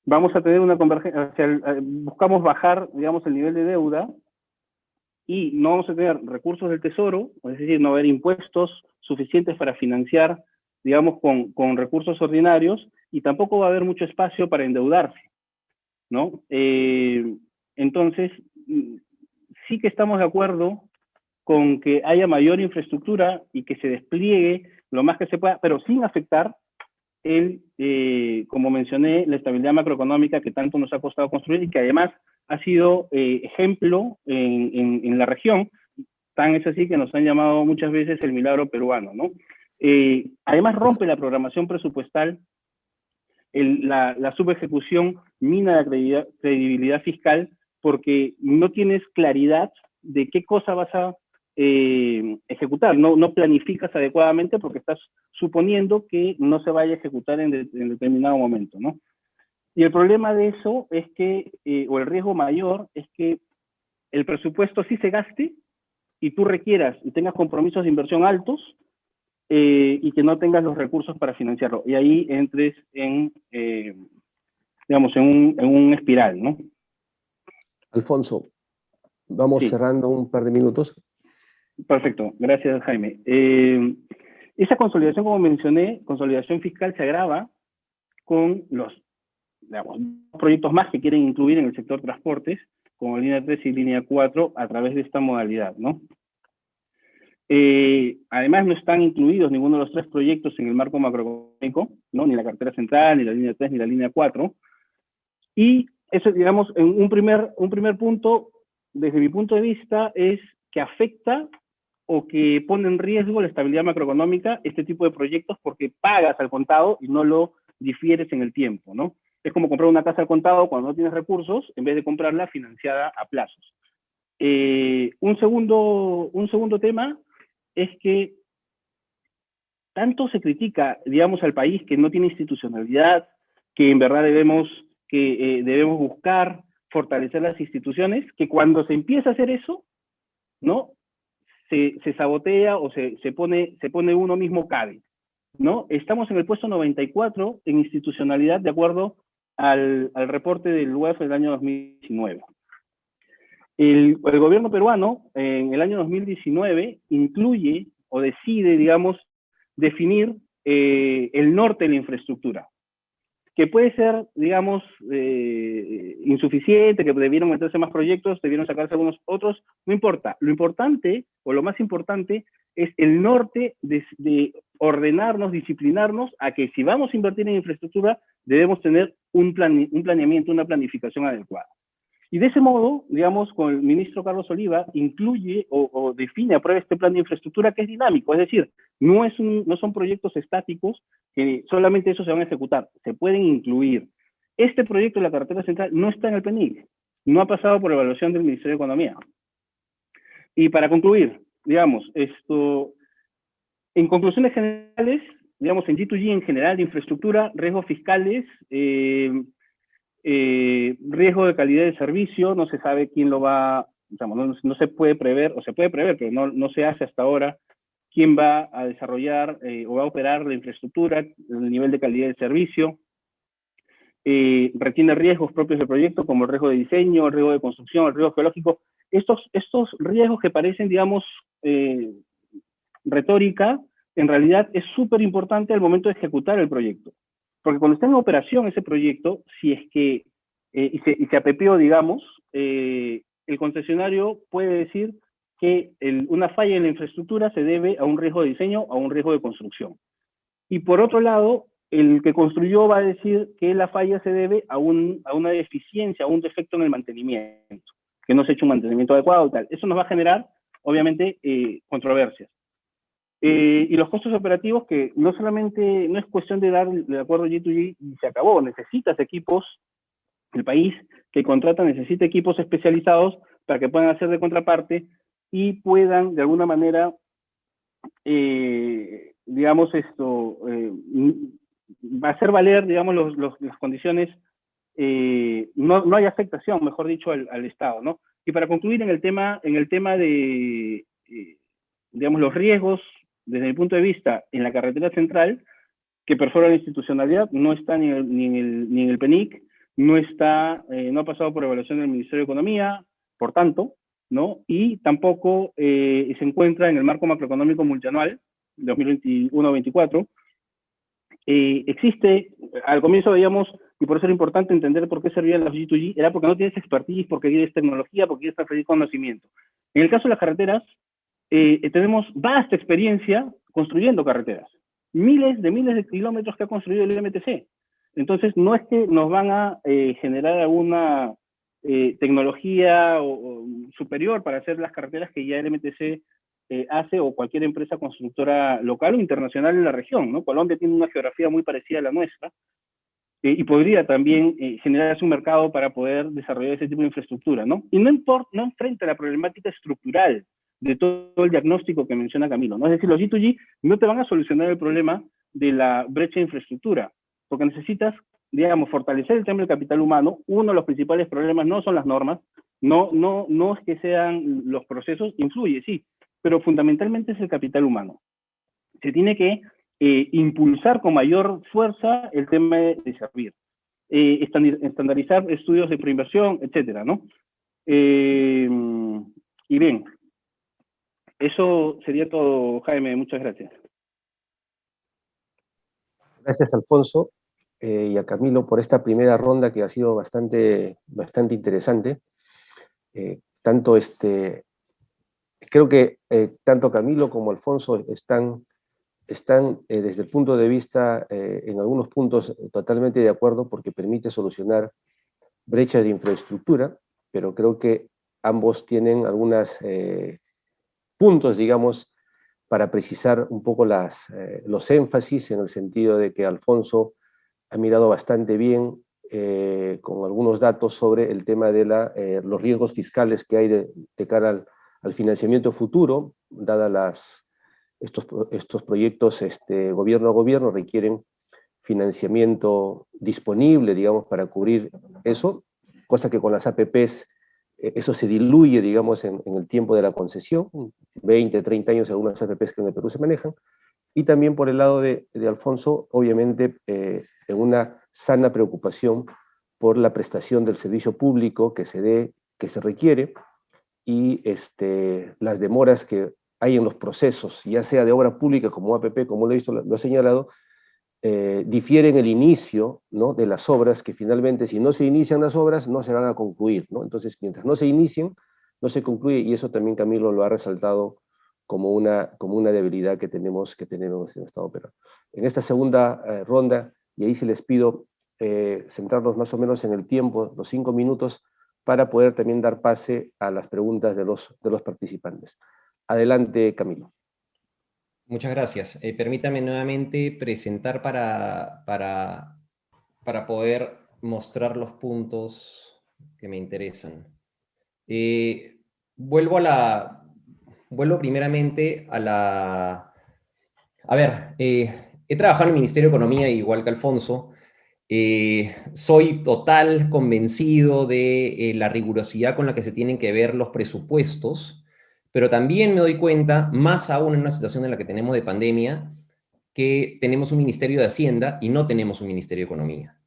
Vamos a tener una convergencia, buscamos bajar, digamos, el nivel de deuda y no vamos a tener recursos del Tesoro, es decir, no va a haber impuestos suficientes para financiar, digamos, con recursos ordinarios, y tampoco va a haber mucho espacio para endeudarse, ¿no? Entonces, sí que estamos de acuerdo con que haya mayor infraestructura y que se despliegue lo más que se pueda, pero sin afectar como mencioné, la estabilidad macroeconómica que tanto nos ha costado construir y que además ha sido ejemplo en la región. Tan es así que nos han llamado muchas veces el milagro peruano, ¿no? Además rompe la programación presupuestal, la subejecución mina la credibilidad fiscal, porque no tienes claridad de qué cosa vas a ejecutar, no planificas adecuadamente porque estás suponiendo que no se vaya a ejecutar en determinado momento, ¿no? Y el problema de eso es que, o el riesgo mayor, es que el presupuesto sí se gaste y tú requieras y tengas compromisos de inversión altos, y que no tengas los recursos para financiarlo. Y ahí entres digamos, en un espiral, ¿no? Alfonso, vamos cerrando un par de minutos. Perfecto, gracias, Jaime. Esa consolidación, como mencioné, consolidación fiscal, se agrava con los, digamos, proyectos más que quieren incluir en el sector transportes, como línea 3 y línea 4, a través de esta modalidad, ¿no? Además, no están incluidos ninguno de los 3 proyectos en el marco macroeconómico, ¿no? Ni la cartera central, ni la línea 3, ni la línea 4. Y eso, digamos, en un primer punto, desde mi punto de vista, es que afecta o que pone en riesgo la estabilidad macroeconómica este tipo de proyectos, porque pagas al contado y no lo difieres en el tiempo, ¿no? Es como comprar una casa al contado cuando no tienes recursos, en vez de comprarla financiada a plazos. Un segundo tema es que tanto se critica, digamos, al país que no tiene institucionalidad, que en verdad debemos buscar fortalecer las instituciones, que cuando se empieza a hacer eso, ¿no?, se sabotea o se pone uno mismo cabe, ¿no? Estamos en el puesto 94 en institucionalidad, de acuerdo al reporte del UEF del año 2019. El gobierno peruano, en el año 2019, incluye o decide, digamos, definir el norte de la infraestructura, que puede ser, digamos, insuficiente, que debieron meterse más proyectos, debieron sacarse algunos otros, no importa. Lo importante, o lo más importante, es el norte de ordenarnos, disciplinarnos, a que si vamos a invertir en infraestructura, debemos tener un planeamiento, una planificación adecuada. Y de ese modo, digamos, con el ministro Carlos Oliva, incluye o define, aprueba este plan de infraestructura que es dinámico, es decir, no son proyectos estáticos que solamente eso se van a ejecutar, se pueden incluir. Este proyecto de la carretera central no está en el PNIC, no ha pasado por evaluación del Ministerio de Economía. Y para concluir, digamos, en conclusiones generales, digamos, en G2G en general de infraestructura, riesgos fiscales, riesgo de calidad de servicio, no se sabe quién lo va, digamos, no se puede prever, o se puede prever, pero no se hace hasta ahora, quién va a desarrollar o va a operar la infraestructura, el nivel de calidad de servicio, retiene riesgos propios del proyecto, como el riesgo de diseño, el riesgo de construcción, el riesgo geológico. Estos riesgos que parecen, digamos, retórica, en realidad es súper importante al momento de ejecutar el proyecto. Porque cuando está en operación ese proyecto, si es que, y se apepeó, digamos, el concesionario puede decir que una falla en la infraestructura se debe a un riesgo de diseño o a un riesgo de construcción. Y por otro lado, el que construyó va a decir que la falla se debe a una deficiencia, a un defecto en el mantenimiento, que no se ha hecho un mantenimiento adecuado y tal. Eso nos va a generar, obviamente, controversias. Y los costos operativos, que no es cuestión de dar el acuerdo G2G y se acabó, necesitas equipos, el país que contrata necesita equipos especializados para que puedan hacer de contraparte y puedan de alguna manera, digamos, hacer valer, digamos, las condiciones, no hay afectación, mejor dicho, al Estado, ¿no? Y para concluir en el tema de, digamos, los riesgos, desde mi punto de vista, en la carretera central, que perfora la institucionalidad, no está ni en el PNIC, no ha pasado por evaluación del Ministerio de Economía, por tanto, ¿no? Y tampoco se encuentra en el marco macroeconómico multianual, 2021-24. Existe, al comienzo veíamos, y por eso era importante entender por qué servían las G2G, era porque no tienes expertise, porque tienes tecnología, porque quieres transferir conocimiento. En el caso de las carreteras, tenemos vasta experiencia construyendo carreteras. Miles de kilómetros que ha construido el IMTC. Entonces, no es que nos van a generar alguna tecnología superior para hacer las carreteras que ya el IMTC hace, o cualquier empresa constructora local o internacional en la región, ¿no? Colombia tiene una geografía muy parecida a la nuestra, y podría también generarse un mercado para poder desarrollar ese tipo de infraestructura, ¿no? Y no enfrenta la problemática estructural de todo el diagnóstico que menciona Camilo, ¿no? Es decir, los G2G no te van a solucionar el problema de la brecha de infraestructura, porque necesitas, digamos, fortalecer el tema del capital humano. Uno de los principales problemas no son las normas, no es que sean los procesos, influye, sí, pero fundamentalmente es el capital humano. Se tiene que impulsar con mayor fuerza el tema de servir, estandarizar estudios de preinversión, etcétera, ¿no? Y bien, eso sería todo, Jaime, muchas gracias. Gracias, Alfonso, y a Camilo por esta primera ronda que ha sido bastante interesante. Creo que tanto Camilo como Alfonso están desde el punto de vista, en algunos puntos, totalmente de acuerdo, porque permite solucionar brechas de infraestructura, pero creo que ambos tienen algunos puntos, digamos, para precisar un poco los énfasis, en el sentido de que Alfonso ha mirado bastante bien con algunos datos sobre el tema de los riesgos fiscales que hay de cara al financiamiento futuro, dadas estos proyectos gobierno a gobierno requieren financiamiento disponible, digamos, para cubrir eso, cosa que con las APPs eso se diluye, digamos, en el tiempo de la concesión, 20, 30 años algunas APPs que en el Perú se manejan, y también por el lado de Alfonso, obviamente, en una sana preocupación por la prestación del servicio público que se requiere, y las demoras que hay en los procesos, ya sea de obra pública como APP, como lo he señalado, difieren el inicio, ¿no?, de las obras, que finalmente, si no se inician las obras, no se van a concluir, ¿no? Entonces, mientras no se inicien, no se concluye, y eso también Camilo lo ha resaltado como una debilidad que tenemos en el Estado peruano. En esta segunda ronda, y ahí sí les pido centrarnos más o menos en el tiempo, los 5 minutos, para poder también dar pase a las preguntas de los participantes. Adelante, Camilo. Muchas gracias. Permítame nuevamente presentar para poder mostrar los puntos que me interesan. Vuelvo primeramente a la... A ver, he trabajado en el Ministerio de Economía, igual que Alfonso. Soy total convencido de la rigurosidad con la que se tienen que ver los presupuestos, pero también me doy cuenta, más aún en una situación en la que tenemos de pandemia, que tenemos un Ministerio de Hacienda y no tenemos un Ministerio de Economía.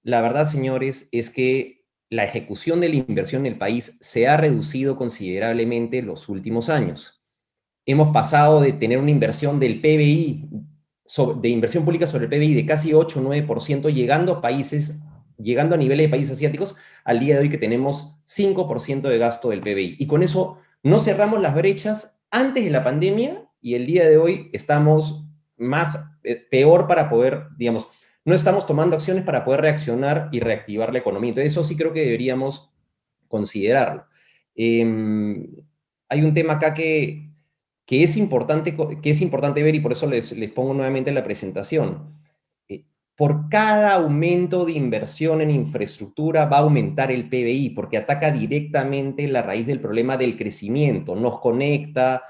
La verdad, señores, es que la ejecución de la inversión en el país se ha reducido considerablemente en los últimos años. Hemos pasado de tener una inversión del PBI, de inversión pública sobre el PBI de casi 8 o 9%, llegando a niveles de países asiáticos, al día de hoy que tenemos 5% de gasto del PBI. Y con eso no cerramos las brechas antes de la pandemia y el día de hoy estamos peor para poder, digamos, no estamos tomando acciones para poder reaccionar y reactivar la economía. Entonces eso sí creo que deberíamos considerarlo. Hay un tema acá que es importante ver, y por eso les pongo nuevamente en la presentación. Por cada aumento de inversión en infraestructura va a aumentar el PBI, porque ataca directamente la raíz del problema del crecimiento, nos conecta,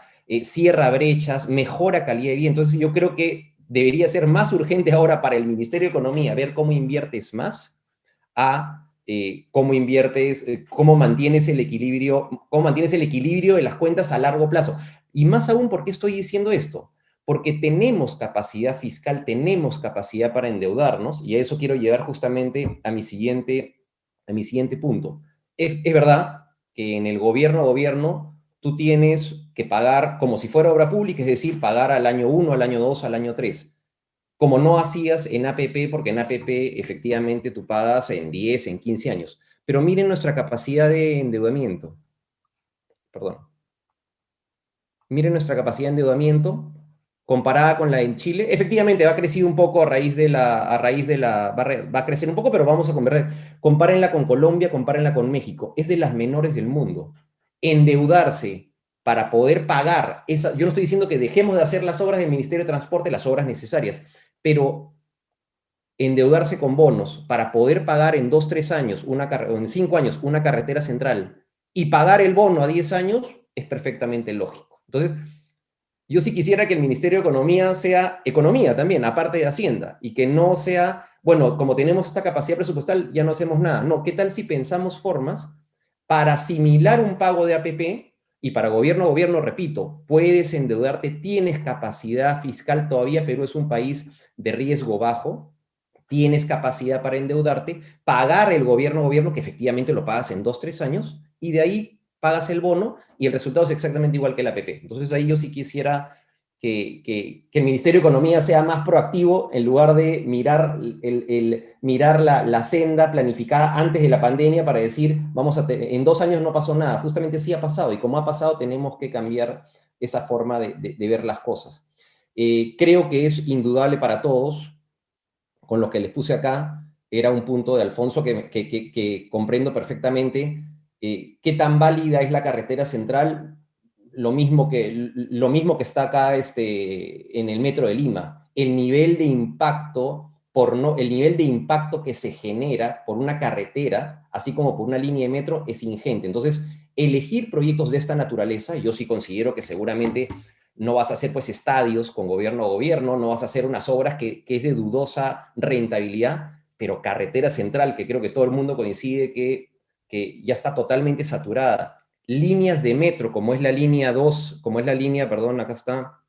cierra brechas, mejora calidad de vida. Entonces yo creo que debería ser más urgente ahora para el Ministerio de Economía ver cómo inviertes más a cómo mantienes el equilibrio de las cuentas a largo plazo. Y más aún, ¿por qué estoy diciendo esto? Porque tenemos capacidad fiscal, tenemos capacidad para endeudarnos, y a eso quiero llegar justamente a mi siguiente punto. Es verdad que en el gobierno tú tienes que pagar como si fuera obra pública, es decir, pagar al año 1, al año 2, al año 3. Como no hacías en APP, porque en APP efectivamente tú pagas en 10, en 15 años. Pero miren nuestra capacidad de endeudamiento. Perdón. Miren nuestra capacidad de endeudamiento comparada con la en Chile. Efectivamente va a crecer un poco va a crecer un poco, pero vamos a converger. Compárenla con Colombia, compárenla con México. Es de las menores del mundo. Endeudarse para poder pagar yo no estoy diciendo que dejemos de hacer las obras del Ministerio de Transporte, las obras necesarias, pero endeudarse con bonos para poder pagar en 2, 3 años, o en 5 años, una carretera central y pagar el bono a 10 años es perfectamente lógico. Entonces, yo sí quisiera que el Ministerio de Economía sea economía también, aparte de Hacienda, y que no sea, bueno, como tenemos esta capacidad presupuestal, ya no hacemos nada. No, ¿qué tal si pensamos formas para asimilar un pago de APP? Y para gobierno, repito, puedes endeudarte, tienes capacidad fiscal todavía, Perú es un país de riesgo bajo, tienes capacidad para endeudarte, pagar el gobierno, que efectivamente lo pagas en 2, 3 años, y de ahí pagas el bono, y el resultado es exactamente igual que el APP. Entonces ahí yo sí quisiera que el Ministerio de Economía sea más proactivo en lugar de mirar la senda planificada antes de la pandemia para decir, en 2 años no pasó nada. Justamente sí ha pasado, y como ha pasado tenemos que cambiar esa forma de ver las cosas. Creo que es indudable para todos, con lo que les puse acá, era un punto de Alfonso que comprendo perfectamente. ¿Qué tan válida es la carretera central? Lo mismo que está acá en el metro de Lima. El nivel de impacto que se genera por una carretera, así como por una línea de metro, es ingente. Entonces, elegir proyectos de esta naturaleza, yo sí considero que seguramente no vas a hacer pues estadios con gobierno a gobierno, no vas a hacer unas obras que es de dudosa rentabilidad, pero carretera central, que creo que todo el mundo coincide que ya está totalmente saturada. Líneas de metro, como es la línea 2, acá está,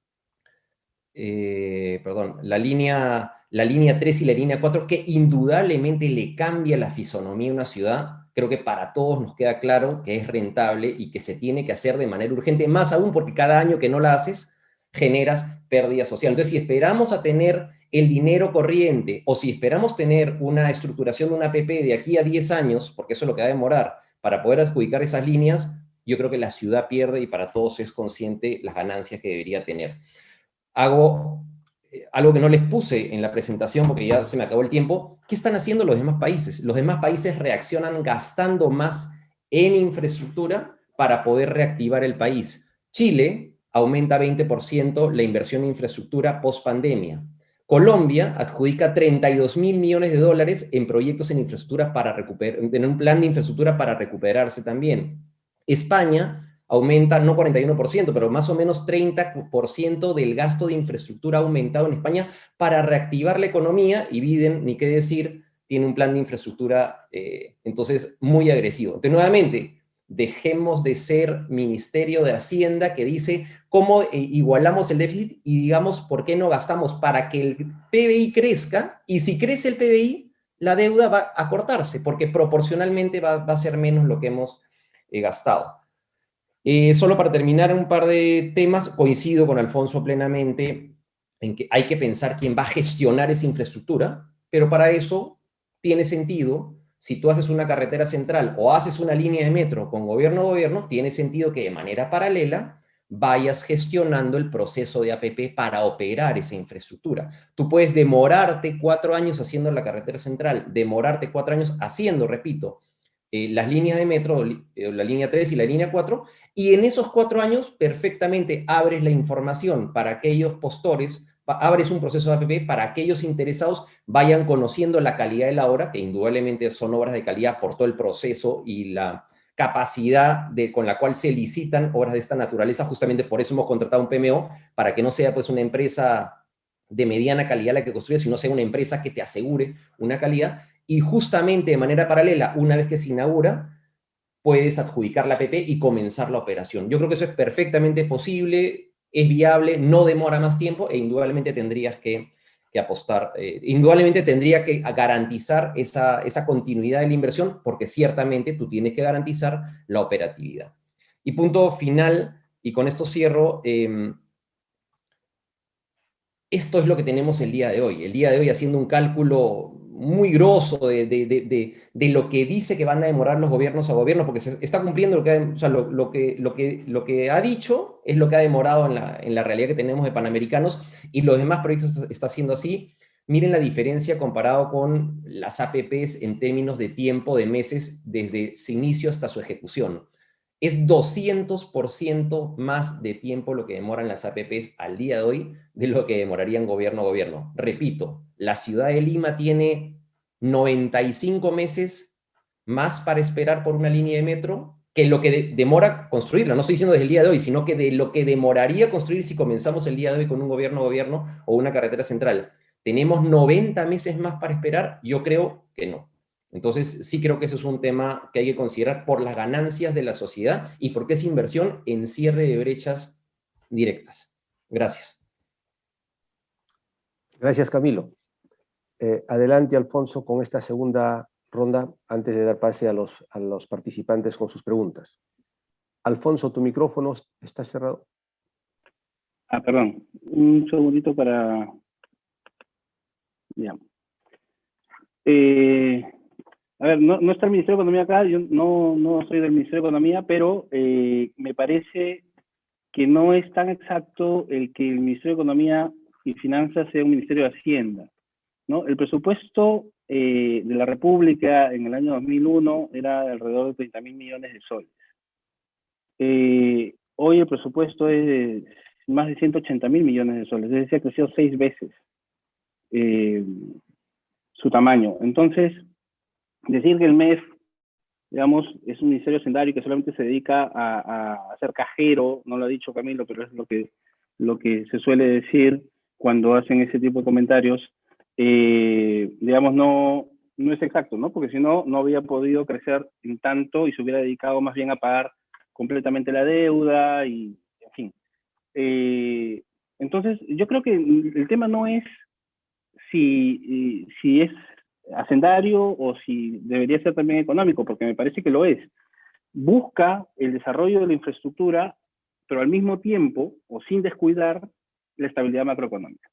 la línea 3 y la línea 4, que indudablemente le cambia la fisonomía a una ciudad. Creo que para todos nos queda claro que es rentable y que se tiene que hacer de manera urgente, más aún porque cada año que no la haces, generas pérdida social. Entonces, si esperamos a tener el dinero corriente, o si esperamos tener una estructuración de una APP de aquí a 10 años, porque eso es lo que va a demorar, para poder adjudicar esas líneas, yo creo que la ciudad pierde, y para todos es consciente las ganancias que debería tener. Hago algo que no les puse en la presentación porque ya se me acabó el tiempo. ¿Qué están haciendo los demás países? Los demás países reaccionan gastando más en infraestructura para poder reactivar el país. Chile aumenta 20% la inversión en infraestructura post pandemia. Colombia adjudica 32.000 millones de dólares en proyectos en infraestructura para recuperar, en un plan de infraestructura para recuperarse también. España aumenta, no 41%, pero más o menos 30% del gasto de infraestructura ha aumentado en España para reactivar la economía, y Biden, ni qué decir, tiene un plan de infraestructura, entonces, muy agresivo. Entonces, nuevamente, dejemos de ser Ministerio de Hacienda que dice cómo igualamos el déficit y digamos por qué no gastamos para que el PBI crezca, y si crece el PBI, la deuda va a cortarse, porque proporcionalmente va a ser menos lo que hemos gastado. Solo para terminar un par de temas, coincido con Alfonso plenamente en que hay que pensar quién va a gestionar esa infraestructura, pero para eso tiene sentido, si tú haces una carretera central o haces una línea de metro con gobierno a gobierno, tiene sentido que de manera paralela vayas gestionando el proceso de APP para operar esa infraestructura. Tú puedes demorarte 4 años haciendo la carretera central, demorarte 4 años haciendo, repito, las líneas de metro, la línea 3 y la línea 4, y en esos 4 años perfectamente abres la información para aquellos postores, abres un proceso de APP para aquellos interesados vayan conociendo la calidad de la obra, que indudablemente son obras de calidad por todo el proceso y la capacidad con la cual se licitan obras de esta naturaleza. Justamente por eso hemos contratado un PMO, para que no sea pues una empresa de mediana calidad la que construye, sino sea una empresa que te asegure una calidad, y justamente de manera paralela, una vez que se inaugura, puedes adjudicar la APP y comenzar la operación. Yo creo que eso es perfectamente posible, es viable, no demora más tiempo, e indudablemente tendrías que apostar, indudablemente tendría que garantizar esa continuidad de la inversión, porque ciertamente tú tienes que garantizar la operatividad. Y punto final, y con esto cierro, esto es lo que tenemos el día de hoy. El día de hoy, haciendo un cálculo muy grosso de lo que dice que van a demorar los gobiernos a gobierno, porque se está cumpliendo lo que, o sea, lo que ha dicho es lo que ha demorado en la realidad que tenemos de Panamericanos, y los demás proyectos está haciendo así. Miren la diferencia comparado con las APPs en términos de tiempo, de meses, desde su inicio hasta su ejecución. Es 200% más de tiempo lo que demoran las APPs al día de hoy de lo que demorarían gobierno a gobierno. Repito, la ciudad de Lima tiene 95 meses más para esperar por una línea de metro que lo que demora construirla. No estoy diciendo desde el día de hoy, sino que de lo que demoraría construir si comenzamos el día de hoy con un gobierno a gobierno o una carretera central. ¿Tenemos 90 meses más para esperar? Yo creo que no. Entonces, sí creo que eso es un tema que hay que considerar por las ganancias de la sociedad y porque es inversión en cierre de brechas directas. Gracias. Gracias, Camilo. Adelante, Alfonso, con esta segunda ronda, antes de dar pase a los participantes con sus preguntas. Alfonso, tu micrófono está cerrado. Perdón. Un segundito para... Ya. A ver, no está el Ministerio de Economía acá, yo no soy del Ministerio de Economía, pero me parece que no es tan exacto el que el Ministerio de Economía y Finanzas sea un Ministerio de Hacienda, ¿no? El presupuesto de la República en el año 2001 era de alrededor de 30.000 millones de soles. Hoy el presupuesto es de más de 180.000 millones de soles, es decir, ha crecido 6 veces su tamaño. Entonces, decir que el MEF, digamos, es un ministerio hacendario que solamente se dedica a ser cajero, no lo ha dicho Camilo, pero es lo que se suele decir cuando hacen ese tipo de comentarios, digamos, no es exacto, ¿no? Porque si no, no había podido crecer en tanto y se hubiera dedicado más bien a pagar completamente la deuda y, en fin. Entonces, yo creo que el tema no es si es hacendario o si debería ser también económico, porque me parece que lo es. Busca el desarrollo de la infraestructura, pero al mismo tiempo, o sin descuidar, la estabilidad macroeconómica.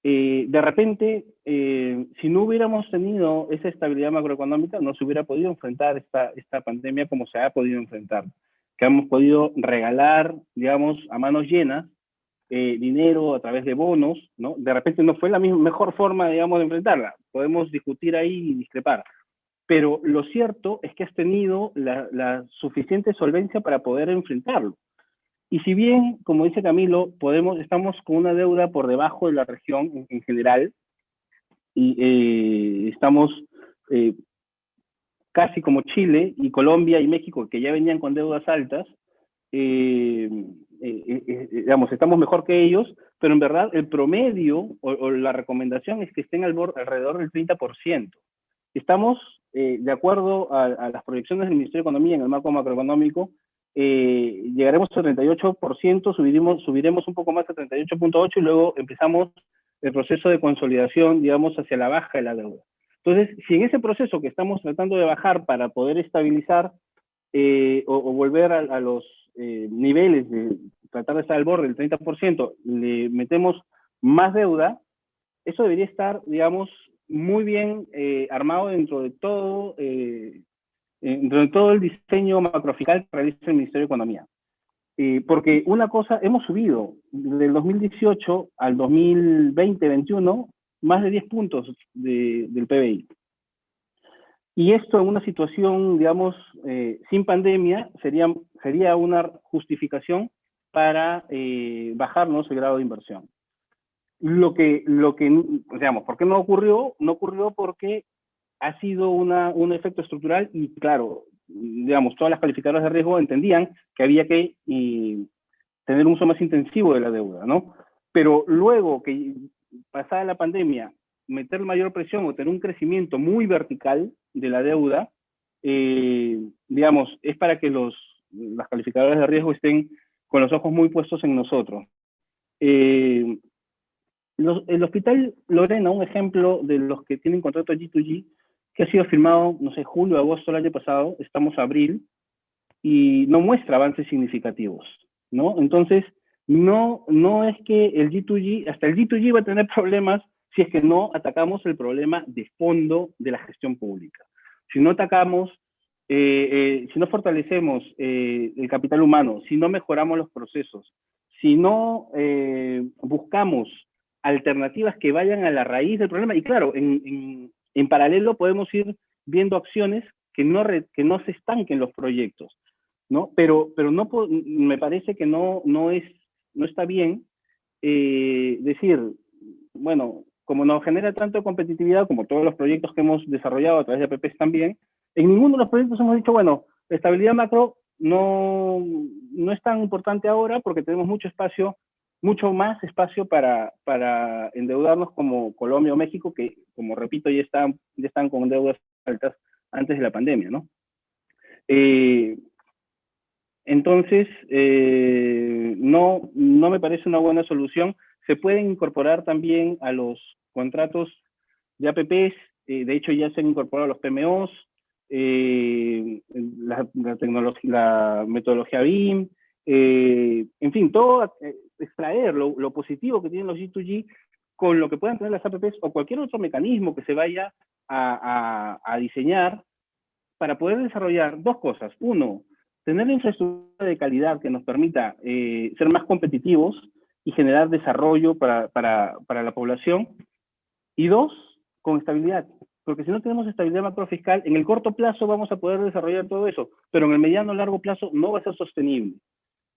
De repente, si no hubiéramos tenido esa estabilidad macroeconómica, no se hubiera podido enfrentar esta pandemia como se ha podido enfrentar, que hemos podido regalar, digamos, a manos llenas, dinero a través de bonos, ¿no? De repente no fue la mejor forma, digamos, de enfrentarla. Podemos discutir ahí y discrepar. pero lo cierto es que has tenido la suficiente solvencia para poder enfrentarlo. Y si bien, como dice Camilo, estamos con una deuda por debajo de la región en general, y estamos casi como Chile y Colombia y México, que ya venían con deudas altas, digamos, estamos mejor que ellos, pero en verdad el promedio o la recomendación es que estén alrededor del 30%. Estamos, de acuerdo a las proyecciones del Ministerio de Economía en el marco macroeconómico, llegaremos al 38%, subiremos un poco más a 38.8% y luego empezamos el proceso de consolidación, digamos, hacia la baja de la deuda. Entonces, si en ese proceso que estamos tratando de bajar para poder estabilizar o volver a los niveles de tratar de estar al borde del 30%, le metemos más deuda, eso debería estar, digamos, muy bien armado dentro de todo el diseño macrofiscal que realiza el Ministerio de Economía. Porque una cosa, hemos subido del 2018 al 2020-21 más de 10 puntos del PBI. Y esto en una situación, digamos, sin pandemia, sería una justificación para bajarnos el grado de inversión. Digamos, ¿por qué no ocurrió? No ocurrió porque ha sido un efecto estructural y, claro, digamos, todas las calificadoras de riesgo entendían que había que tener un uso más intensivo de la deuda, ¿no? Pero luego que pasada la pandemia, meter mayor presión o tener un crecimiento muy vertical de la deuda, digamos, es para que las calificadoras de riesgo estén con los ojos muy puestos en nosotros. El Hospital Lorena, un ejemplo de los que tienen contrato G2G, que ha sido firmado, no sé, julio, agosto del año pasado, estamos a abril, y no muestra avances significativos, ¿no? Entonces, no es que el G2G, hasta el G2G va a tener problemas si es que no atacamos el problema de fondo de la gestión pública. Si no atacamos, si no fortalecemos el capital humano, si no mejoramos los procesos, si no buscamos alternativas que vayan a la raíz del problema, y claro, en paralelo podemos ir viendo acciones que no se estanquen los proyectos, ¿no? Pero no me parece que no está bien decir, bueno, como nos genera tanto competitividad, como todos los proyectos que hemos desarrollado a través de APPs también, en ninguno de los proyectos hemos dicho, bueno, la estabilidad macro no es tan importante ahora porque tenemos mucho más espacio para endeudarnos como Colombia o México, que, como repito, ya están con deudas altas antes de la pandemia, ¿no? Entonces, no me parece una buena solución. Se pueden incorporar también a los contratos de APPs, de hecho ya se han incorporado los PMOs, la metodología BIM, en fin, todo extraer lo positivo que tienen los G2G con lo que puedan tener las APPs o cualquier otro mecanismo que se vaya a diseñar para poder desarrollar dos cosas. Uno, tener la infraestructura de calidad que nos permita ser más competitivos y generar desarrollo para la población. Y dos, con estabilidad. Porque si no tenemos estabilidad macrofiscal, en el corto plazo vamos a poder desarrollar todo eso, pero en el mediano o largo plazo no va a ser sostenible,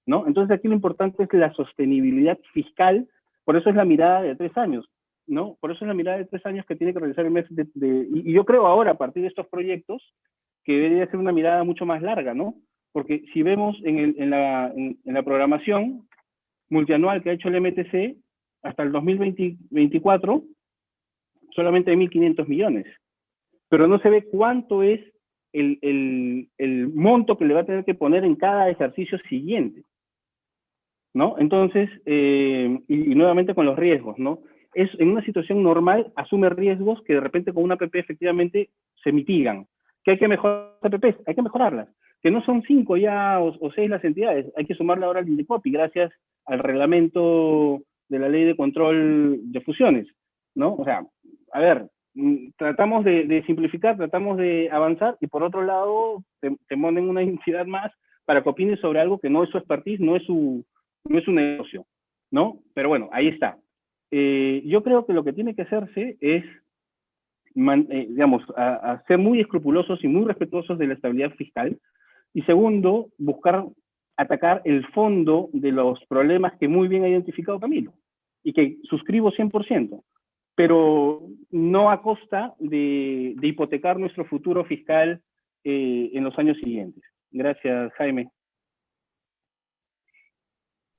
¿no? Entonces aquí lo importante es la sostenibilidad fiscal, por eso es la mirada de 3 años, ¿no? Por eso es la mirada de 3 años que tiene que realizar el mes y yo creo ahora, a partir de estos proyectos, que debería ser una mirada mucho más larga, ¿no? Porque si vemos en la programación multianual que ha hecho el MTC, hasta el 2024, solamente hay 1.500 millones. Pero no se ve cuánto es el monto que le va a tener que poner en cada ejercicio siguiente, ¿no? Entonces, y nuevamente con los riesgos, ¿no? En una situación normal asume riesgos que de repente con una APP efectivamente se mitigan. ¿Que hay que mejorar las APPs? Hay que mejorarlas. Que no son 5 ya o 6 las entidades, hay que sumarle ahora al INDECOPI gracias al reglamento de la ley de control de fusiones, ¿no? O sea, a ver, tratamos de simplificar, tratamos de avanzar y por otro lado te ponen una entidad más para que opine sobre algo que no es su expertise, no es su negocio, ¿no? Pero bueno, ahí está. Yo creo que lo que tiene que hacerse es digamos, a ser muy escrupulosos y muy respetuosos de la estabilidad fiscal. Y segundo, buscar atacar el fondo de los problemas que muy bien ha identificado Camilo, y que suscribo 100%, pero no a costa de hipotecar nuestro futuro fiscal en los años siguientes. Gracias, Jaime.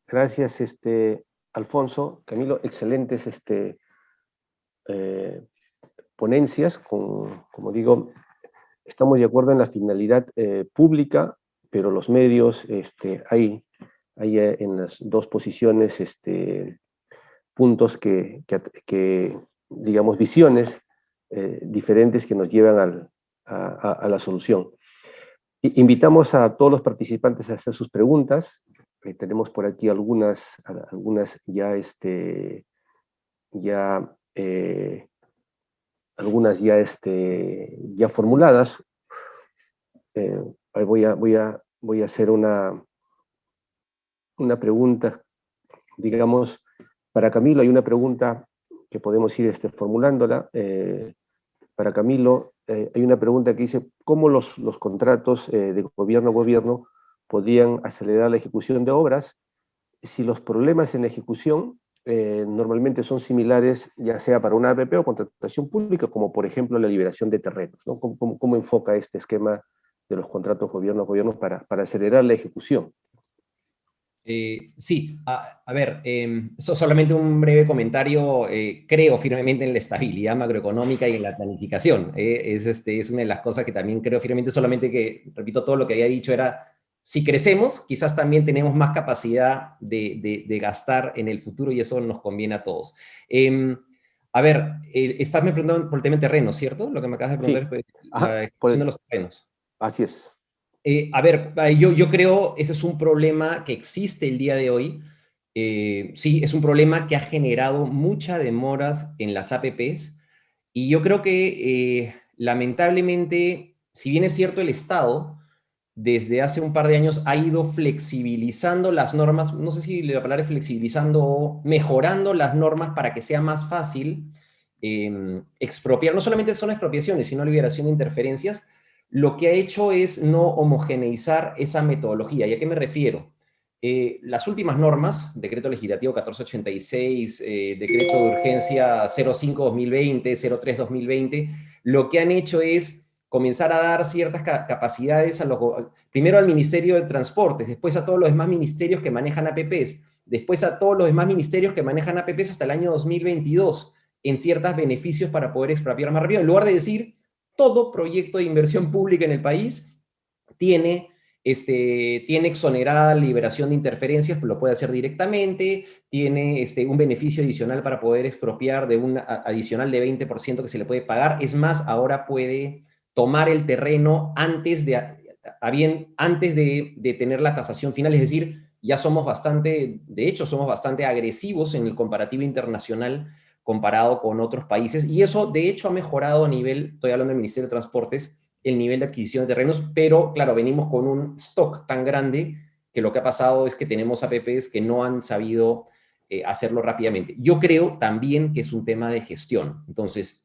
Gracias, Alfonso. Camilo, excelentes ponencias. Como digo, estamos de acuerdo en la finalidad pública, pero los medios, hay en las dos posiciones puntos digamos, visiones diferentes que nos llevan a la solución. Invitamos a todos los participantes a hacer sus preguntas. Tenemos por aquí algunas ya, ya formuladas. Voy a hacer una pregunta, digamos, para Camilo. Hay una pregunta que podemos ir formulándola. Para Camilo, hay una pregunta que dice: ¿cómo los contratos de gobierno a gobierno podrían acelerar la ejecución de obras si los problemas en la ejecución normalmente son similares, ya sea para una APP o contratación pública, como por ejemplo la liberación de terrenos, ¿no? ¿Cómo enfoca este esquema de los contratos gobierno a gobierno para acelerar la ejecución? Sí, a ver, eso solamente un breve comentario. Creo firmemente en la estabilidad macroeconómica y en la planificación. Es una de las cosas que también creo firmemente, solamente que, repito, todo lo que había dicho era, si crecemos, quizás también tenemos más capacidad de gastar en el futuro, y eso nos conviene a todos. A ver, estás me preguntando por el tema de terrenos, ¿cierto? Lo que me acabas de preguntar es la ejecución de los terrenos. Así es. A ver, yo creo ese es un problema que existe el día de hoy. Sí, es un problema que ha generado muchas demoras en las APPs, y yo creo que lamentablemente, si bien es cierto, el Estado desde hace un par de años ha ido flexibilizando las normas, no sé si la palabra es flexibilizando o mejorando las normas para que sea más fácil expropiar. No solamente son expropiaciones, sino liberación de interferencias. Lo que ha hecho es no homogeneizar esa metodología. ¿Y a qué me refiero? Las últimas normas, Decreto Legislativo 1486, Decreto de Urgencia 05-2020, 03-2020, lo que han hecho es comenzar a dar ciertas capacidades primero al Ministerio de Transportes, después a todos los demás ministerios que manejan APPs, después a todos los demás ministerios que manejan APPs hasta el año 2022, en ciertos beneficios para poder expropiar más rápido, en lugar de decir, todo proyecto de inversión pública en el país tiene exonerada liberación de interferencias, pues lo puede hacer directamente, tiene un beneficio adicional para poder expropiar de un adicional de 20% que se le puede pagar. Es más, ahora puede tomar el terreno antes de tener la tasación final, es decir, ya somos de hecho, somos bastante agresivos en el comparativo internacional comparado con otros países, y eso de hecho ha mejorado a nivel, estoy hablando del Ministerio de Transportes, el nivel de adquisición de terrenos, pero claro, venimos con un stock tan grande que lo que ha pasado es que tenemos APPs que no han sabido hacerlo rápidamente. Yo creo también que es un tema de gestión. Entonces,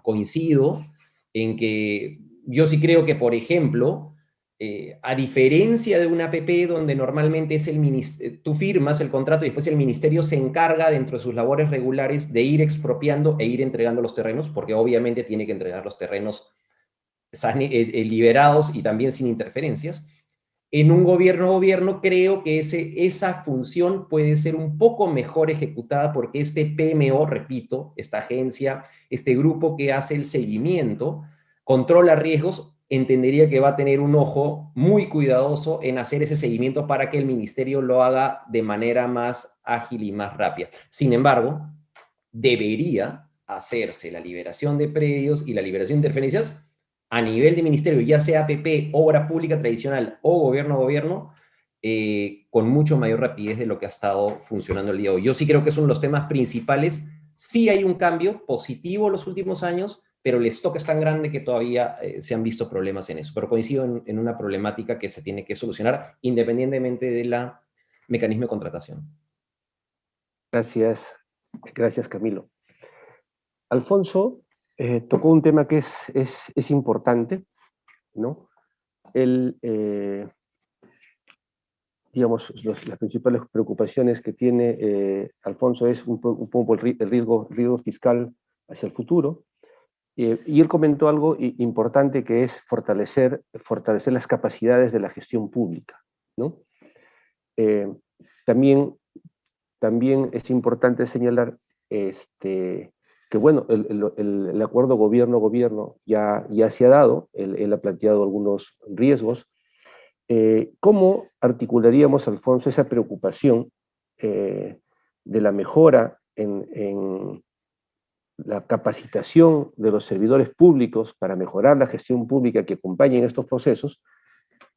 coincido en que yo sí creo que, por ejemplo, a diferencia de una APP donde normalmente es tú firmas el contrato y después el ministerio se encarga dentro de sus labores regulares de ir expropiando e ir entregando los terrenos, porque obviamente tiene que entregar los terrenos liberados y también sin interferencias. En un gobierno creo que esa función puede ser un poco mejor ejecutada porque este PMO, repito, esta agencia, este grupo que hace el seguimiento, controla riesgos, entendería que va a tener un ojo muy cuidadoso en hacer ese seguimiento para que el ministerio lo haga de manera más ágil y más rápida. Sin embargo, debería hacerse la liberación de predios y la liberación de interferencias a nivel de ministerio, ya sea APP, obra pública tradicional o gobierno a gobierno, con mucho mayor rapidez de lo que ha estado funcionando el día de hoy. Yo sí creo que es uno de los temas principales. Sí hay un cambio positivo en los últimos años, pero el stock es tan grande que todavía se han visto problemas en eso. Pero coincido en una problemática que se tiene que solucionar independientemente del mecanismo de contratación. Gracias, Camilo. Alfonso, Tocó un tema que es importante, ¿no? Digamos, las principales preocupaciones que tiene Alfonso es un poco el riesgo fiscal hacia el futuro. Y él comentó algo importante, que es fortalecer las capacidades de la gestión pública, ¿no? También es importante señalar que, bueno, el acuerdo gobierno-gobierno ya se ha dado, él ha planteado algunos riesgos. ¿Cómo articularíamos, Alfonso, esa preocupación de la mejora en la capacitación de los servidores públicos para mejorar la gestión pública que acompañen estos procesos,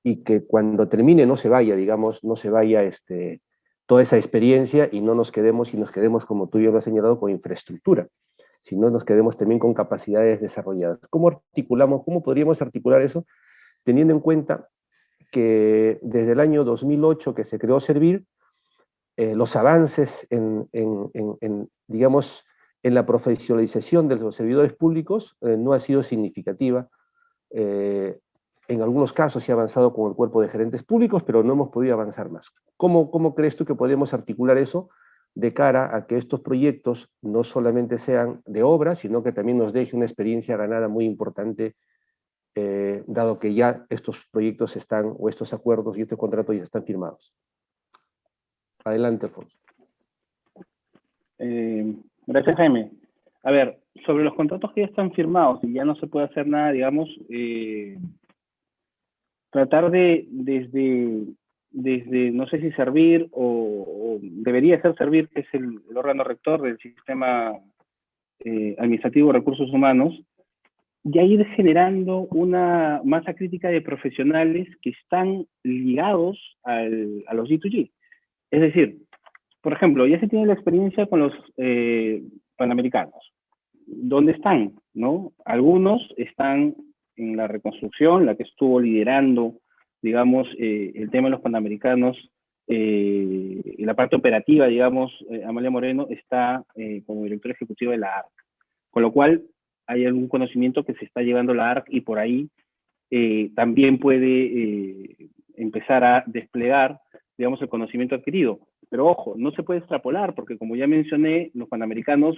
y que cuando termine no se vaya, digamos, no se vaya toda esa experiencia y nos quedemos, como tú ya lo has señalado, con infraestructura, sino nos quedemos también con capacidades desarrolladas? ¿Cómo podríamos articular eso, teniendo en cuenta que desde el año 2008 que se creó Servir, los avances digamos, en la profesionalización de los servidores públicos no ha sido significativa? En algunos casos se ha avanzado con el cuerpo de gerentes públicos, pero no hemos podido avanzar más. ¿Cómo crees tú que podemos articular eso de cara a que estos proyectos no solamente sean de obra, sino que también nos deje una experiencia ganada muy importante, dado que ya estos proyectos están, o estos acuerdos y estos contratos ya están firmados? Adelante, Alfonso. Gracias, Jaime. A ver, sobre los contratos que ya están firmados y ya no se puede hacer nada, digamos, tratar desde, no sé si Servir o debería ser Servir, que es el órgano rector del sistema administrativo de recursos humanos, ya ir generando una masa crítica de profesionales que están ligados a los G2G. Es decir, por ejemplo, ya se tiene la experiencia con los panamericanos. ¿Dónde están? ¿No? Algunos están en la reconstrucción, la que estuvo liderando, digamos, el tema de los panamericanos, y la parte operativa, digamos, Amalia Moreno está como directora ejecutiva de la ARC. Con lo cual, hay algún conocimiento que se está llevando la ARC y por ahí también puede empezar a desplegar, digamos, el conocimiento adquirido. Pero ojo, no se puede extrapolar, porque como ya mencioné, los panamericanos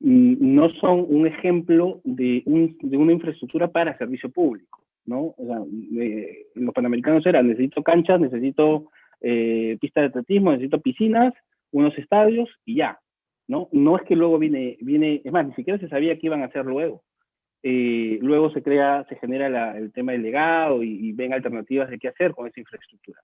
no son un ejemplo de una infraestructura para servicio público, ¿no? O sea, los panamericanos eran, necesito canchas, necesito pistas de atletismo, necesito piscinas, unos estadios y ya, ¿no? No es que luego viene, es más, ni siquiera se sabía qué iban a hacer luego. Luego se genera el tema del legado y ven alternativas de qué hacer con esa infraestructura.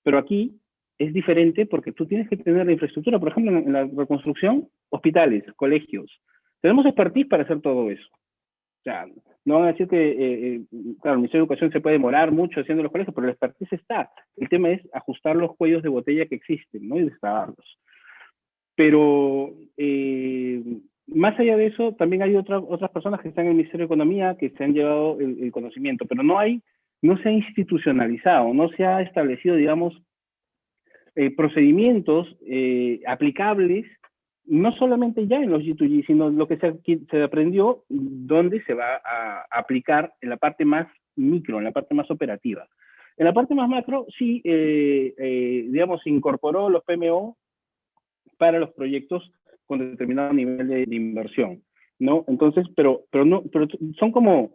Pero aquí es diferente porque tú tienes que tener la infraestructura, por ejemplo, en la reconstrucción, hospitales, colegios. Tenemos expertise para hacer todo eso. O sea, no van a decir que, claro, el Ministerio de Educación se puede demorar mucho haciendo los colegios, pero la expertise está. El tema es ajustar los cuellos de botella que existen, ¿no? Y destrabarlos. Pero más allá de eso, también hay otras personas que están en el Ministerio de Economía que se han llevado el conocimiento, pero no se ha institucionalizado, no se ha establecido, digamos, procedimientos aplicables, no solamente ya en los G2G, sino lo que se aprendió, donde se va a aplicar en la parte más micro, en la parte más operativa. En la parte más macro, sí, digamos, se incorporó los PMO para los proyectos con determinado nivel de inversión, ¿no? Entonces, pero son como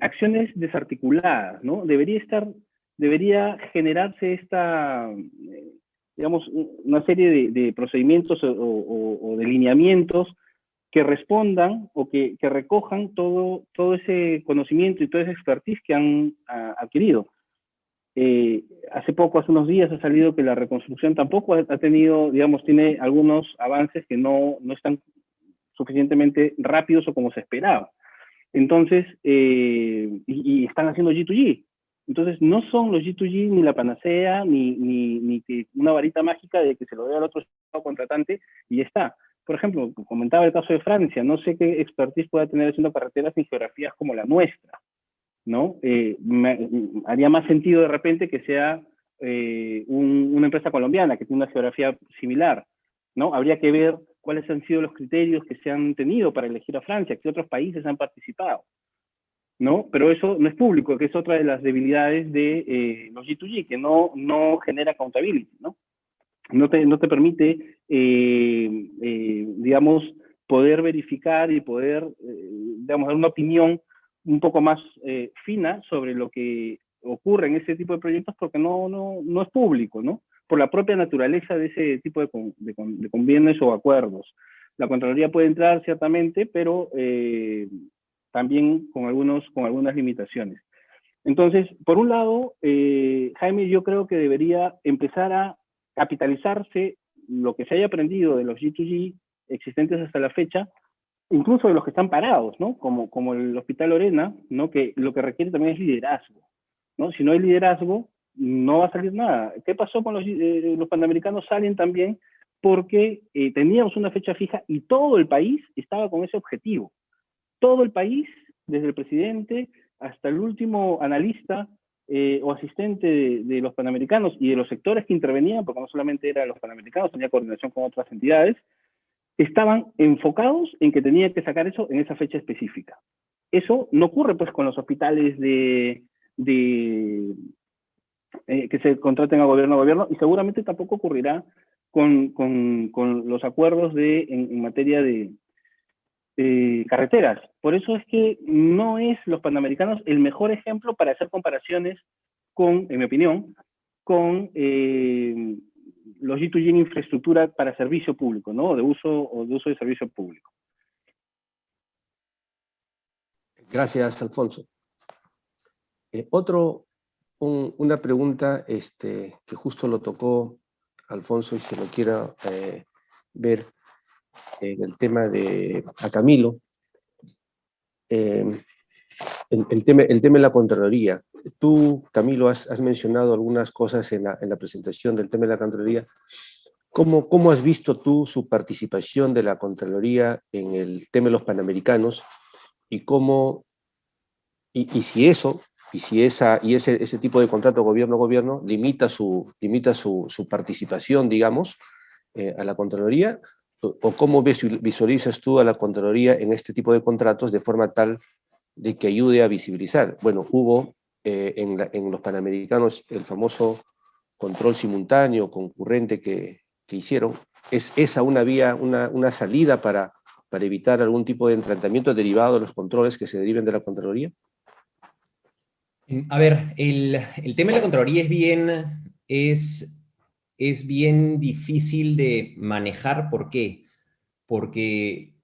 acciones desarticuladas, ¿no? Debería generarse digamos, una serie de procedimientos o de lineamientos que respondan o que recojan todo ese conocimiento y toda esa expertise que han adquirido. Hace unos días ha salido que la reconstrucción tampoco ha tenido, digamos, tiene algunos avances que no están suficientemente rápidos o como se esperaba. Entonces, y están haciendo G2G. Entonces, no son los G2G ni la panacea, ni que una varita mágica de que se lo dé al otro contratante y ya está. Por ejemplo, comentaba el caso de Francia, no sé qué expertise pueda tener haciendo carreteras en geografías como la nuestra, ¿no? Haría más sentido de repente que sea una empresa colombiana que tiene una geografía similar, ¿no? Habría que ver cuáles han sido los criterios que se han tenido para elegir a Francia, qué otros países han participado, ¿no? Pero eso no es público, que es otra de las debilidades de los G2G, que no genera accountability, ¿no? No te permite, digamos, poder verificar y poder, digamos, dar una opinión un poco más fina sobre lo que ocurre en ese tipo de proyectos, porque no es público, ¿no? Por la propia naturaleza de ese tipo de convenios o acuerdos. La Contraloría puede entrar ciertamente, pero también con algunas limitaciones. Entonces, por un lado, Jaime, yo creo que debería empezar a capitalizarse lo que se haya aprendido de los G2G existentes hasta la fecha, incluso de los que están parados, ¿no? Como el Hospital Lorena, ¿no? Que lo que requiere también es liderazgo, ¿no? Si no hay liderazgo, no va a salir nada. ¿Qué pasó con los panamericanos? Salen también porque teníamos una fecha fija y todo el país estaba con ese objetivo. Todo el país, desde el presidente hasta el último analista o asistente de los panamericanos y de los sectores que intervenían, porque no solamente eran los panamericanos, tenía coordinación con otras entidades, estaban enfocados en que tenía que sacar eso en esa fecha específica. Eso no ocurre pues con los hospitales que se contraten a gobierno, y seguramente tampoco ocurrirá con los acuerdos en materia de carreteras. Por eso es que no es los panamericanos el mejor ejemplo para hacer comparaciones con, en mi opinión, con los G2G en infraestructura para servicio público, ¿no? De uso de servicio público. Gracias, Alfonso. Una pregunta que justo lo tocó Alfonso y que lo quiera ver en el tema a Camilo. El tema de la Contraloría. Tú, Camilo, has mencionado algunas cosas en la presentación del tema de la Contraloría. ¿Cómo has visto tú su participación de la Contraloría en el tema de los Panamericanos? Y si ese tipo de contrato gobierno-gobierno limita su participación, digamos, a la Contraloría, o cómo visualizas tú a la Contraloría en este tipo de contratos de forma tal de que ayude a visibilizar. Bueno, hubo en los Panamericanos el famoso control simultáneo, concurrente que hicieron. ¿Es esa una vía, una salida para evitar algún tipo de entrenamiento derivado de los controles que se deriven de la Contraloría? A ver, el tema de la Contraloría es bien difícil de manejar. ¿Por qué? Porque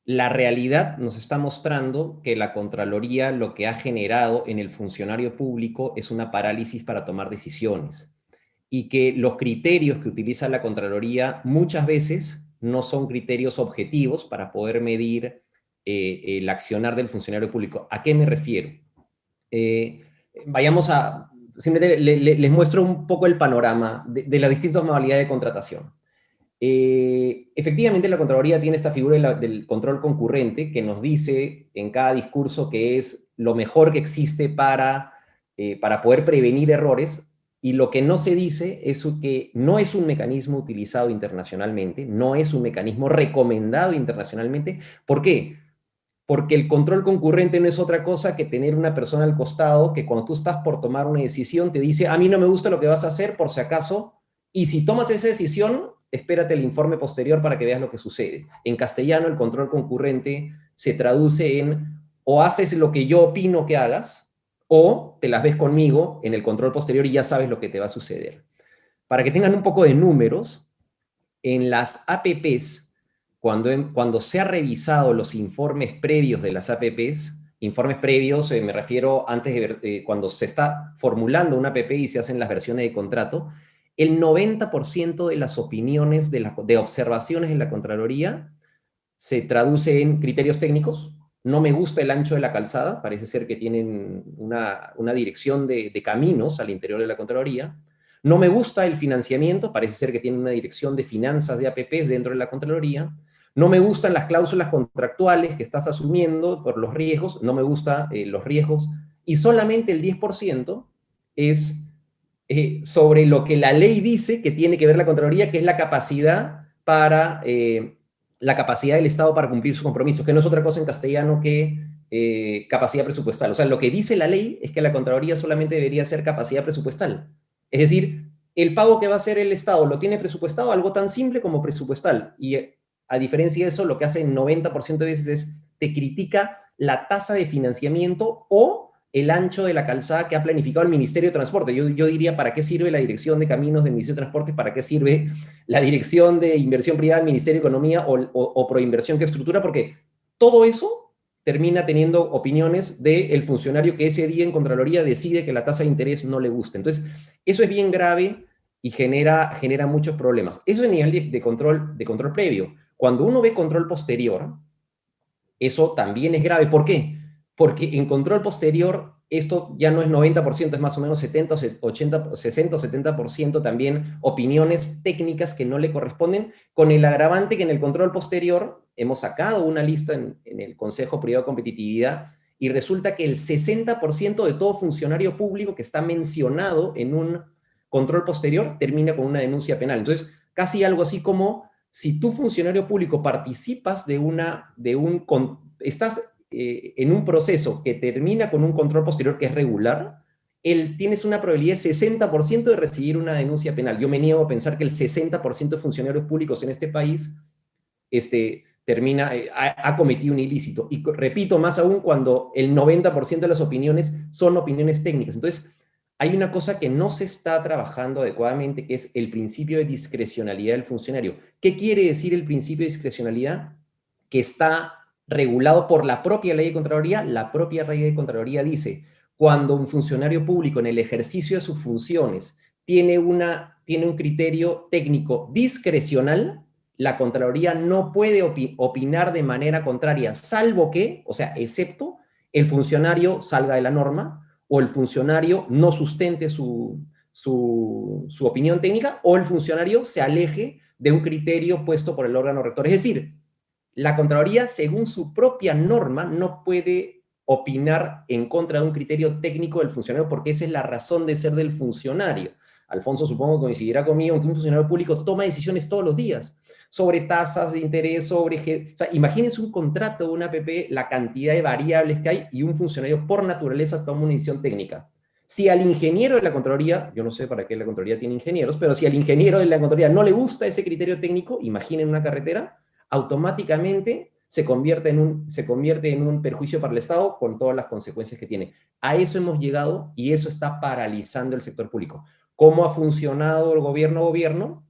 la realidad nos está mostrando que la Contraloría lo que ha generado en el funcionario público es una parálisis para tomar decisiones, y que los criterios que utiliza la Contraloría muchas veces no son criterios objetivos para poder medir el accionar del funcionario público. ¿A qué me refiero? Simplemente les muestro un poco el panorama de las distintas modalidades de contratación. Efectivamente, la Contraloría tiene esta figura del control concurrente, que nos dice en cada discurso que es lo mejor que existe para poder prevenir errores, y lo que no se dice es que no es un mecanismo utilizado internacionalmente, no es un mecanismo recomendado internacionalmente. ¿Por qué? Porque el control concurrente no es otra cosa que tener una persona al costado que cuando tú estás por tomar una decisión te dice: a mí no me gusta lo que vas a hacer, por si acaso, y si tomas esa decisión, espérate el informe posterior para que veas lo que sucede. En castellano, el control concurrente se traduce en: o haces lo que yo opino que hagas, o te las ves conmigo en el control posterior y ya sabes lo que te va a suceder. Para que tengan un poco de números, en las APPs, cuando se ha revisado los informes previos de las APPs, informes previos, me refiero antes de cuando se está formulando una APP y se hacen las versiones de contrato, el 90% de las opiniones de observaciones en la Contraloría se traduce en criterios técnicos. No me gusta el ancho de la calzada, parece ser que tienen una dirección de caminos al interior de la Contraloría. No me gusta el financiamiento, parece ser que tienen una dirección de finanzas de APPs dentro de la Contraloría. No me gustan las cláusulas contractuales que estás asumiendo por los riesgos, no me gustan los riesgos, y solamente el 10% es sobre lo que la ley dice que tiene que ver la Contraloría, que es la capacidad para la capacidad del Estado para cumplir sus compromisos, que no es otra cosa en castellano que capacidad presupuestal. O sea, lo que dice la ley es que la Contraloría solamente debería ser capacidad presupuestal. Es decir, el pago que va a hacer el Estado lo tiene presupuestado, algo tan simple como presupuestal. Y a diferencia de eso, lo que hace el 90% de veces es te critica la tasa de financiamiento o el ancho de la calzada que ha planificado el Ministerio de Transporte. Yo diría, ¿para qué sirve la Dirección de Caminos del Ministerio de Transporte? ¿Para qué sirve la Dirección de Inversión Privada del Ministerio de Economía o Proinversión que estructura? Porque todo eso termina teniendo opiniones del funcionario que ese día en Contraloría decide que la tasa de interés no le gusta. Entonces, eso es bien grave y genera muchos problemas. Eso es nivel de control previo. Cuando uno ve control posterior, eso también es grave. ¿Por qué? Porque en control posterior esto ya no es 90%, es más o menos 70, 80, 60 o 70% también opiniones técnicas que no le corresponden, con el agravante que en el control posterior hemos sacado una lista en el Consejo Privado de Competitividad y resulta que el 60% de todo funcionario público que está mencionado en un control posterior termina con una denuncia penal. Entonces, casi algo así como si tú, funcionario público, participas estás en un proceso que termina con un control posterior que es regular, tienes una probabilidad de 60% de recibir una denuncia penal. Yo me niego a pensar que el 60% de funcionarios públicos en este país ha cometido un ilícito. Y repito, más aún cuando el 90% de las opiniones son opiniones técnicas. Entonces, hay una cosa que no se está trabajando adecuadamente, que es el principio de discrecionalidad del funcionario. ¿Qué quiere decir el principio de discrecionalidad? Que está regulado por la propia ley de Contraloría. La propia ley de Contraloría dice, cuando un funcionario público en el ejercicio de sus funciones tiene un criterio técnico discrecional, la Contraloría no puede opinar de manera contraria, salvo que, o sea, excepto el funcionario salga de la norma, o el funcionario no sustente su opinión técnica, o el funcionario se aleje de un criterio puesto por el órgano rector. Es decir, la Contraloría, según su propia norma, no puede opinar en contra de un criterio técnico del funcionario porque esa es la razón de ser del funcionario. Alfonso, supongo que coincidirá conmigo en que un funcionario público toma decisiones todos los días sobre tasas de interés, o sea, imagínense un contrato de una APP, la cantidad de variables que hay, y un funcionario por naturaleza toma una decisión técnica. Si al ingeniero de la Contraloría, yo no sé para qué la Contraloría tiene ingenieros, pero si al ingeniero de la Contraloría no le gusta ese criterio técnico, imaginen una carretera, automáticamente se convierte en un perjuicio para el Estado con todas las consecuencias que tiene. A eso hemos llegado y eso está paralizando el sector público. ¿Cómo ha funcionado el gobierno?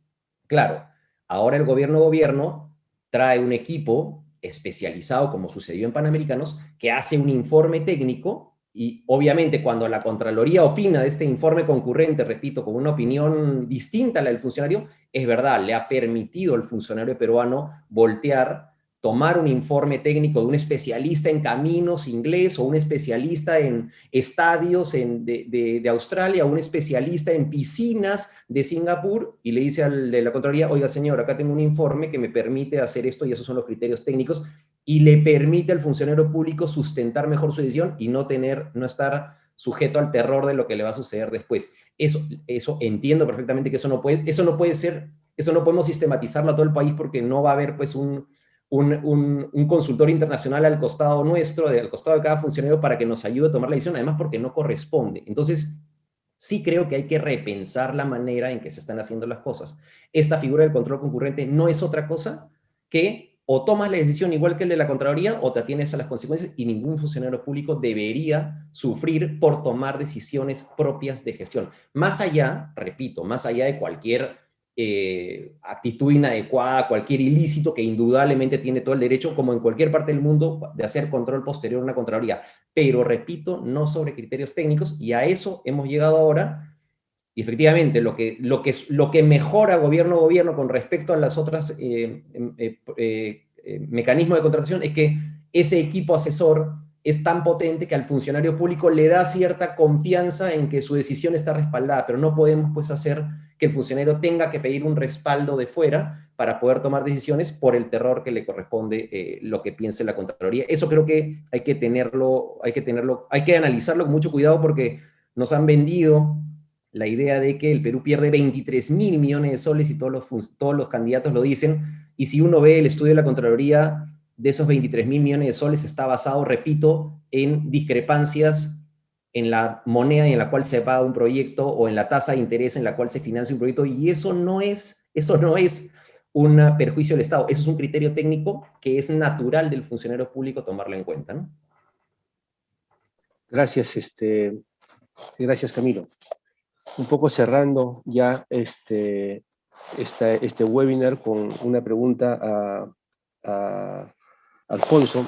Claro, ahora el gobierno trae un equipo especializado, como sucedió en Panamericanos, que hace un informe técnico y obviamente cuando la Contraloría opina de este informe concurrente, repito, con una opinión distinta a la del funcionario, es verdad, le ha permitido al funcionario peruano voltear, tomar un informe técnico de un especialista en caminos inglés o un especialista en estadios de Australia o un especialista en piscinas de Singapur y le dice al de la Contraloría, oiga señor, acá tengo un informe que me permite hacer esto y esos son los criterios técnicos y le permite al funcionario público sustentar mejor su decisión y no estar sujeto al terror de lo que le va a suceder después. Eso entiendo perfectamente que eso no puede ser, eso no podemos sistematizarlo a todo el país porque no va a haber pues un consultor internacional al costado nuestro, al costado de cada funcionario para que nos ayude a tomar la decisión, además porque no corresponde. Entonces, sí creo que hay que repensar la manera en que se están haciendo las cosas. Esta figura del control concurrente no es otra cosa que o tomas la decisión igual que el de la Contraloría o te atienes a las consecuencias y ningún funcionario público debería sufrir por tomar decisiones propias de gestión. Más allá, repito, más allá de cualquier actitud inadecuada, cualquier ilícito que indudablemente tiene todo el derecho, como en cualquier parte del mundo, de hacer control posterior a una Contraloría. Pero, repito, no sobre criterios técnicos y a eso hemos llegado ahora. Y efectivamente, lo que mejora gobierno con respecto a las otras mecanismos de contratación es que ese equipo asesor es tan potente que al funcionario público le da cierta confianza en que su decisión está respaldada, pero no podemos pues hacer que el funcionario tenga que pedir un respaldo de fuera para poder tomar decisiones por el terror que le corresponde lo que piense la Contraloría. Eso creo que hay que analizarlo con mucho cuidado porque nos han vendido la idea de que el Perú pierde 23.000 millones de soles y todos los candidatos lo dicen, y si uno ve el estudio de la Contraloría, de esos 23.000 millones de soles está basado, repito, en discrepancias en la moneda en la cual se paga un proyecto o en la tasa de interés en la cual se financia un proyecto, y eso no es un perjuicio del Estado, eso es un criterio técnico que es natural del funcionario público tomarlo en cuenta, ¿no? Gracias, gracias Camilo. Un poco cerrando ya este webinar con una pregunta a Alfonso.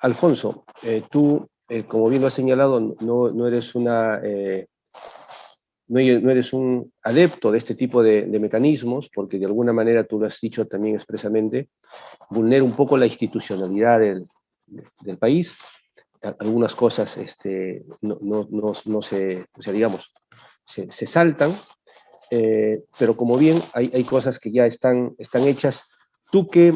Alfonso, tú, como bien lo has señalado, no eres no eres un adepto de este tipo de mecanismos, porque de alguna manera tú lo has dicho también expresamente, vulnera un poco la institucionalidad del país. Algunas cosas no se, o sea, digamos, se saltan, pero como bien hay cosas que ya están hechas. ¿Tú qué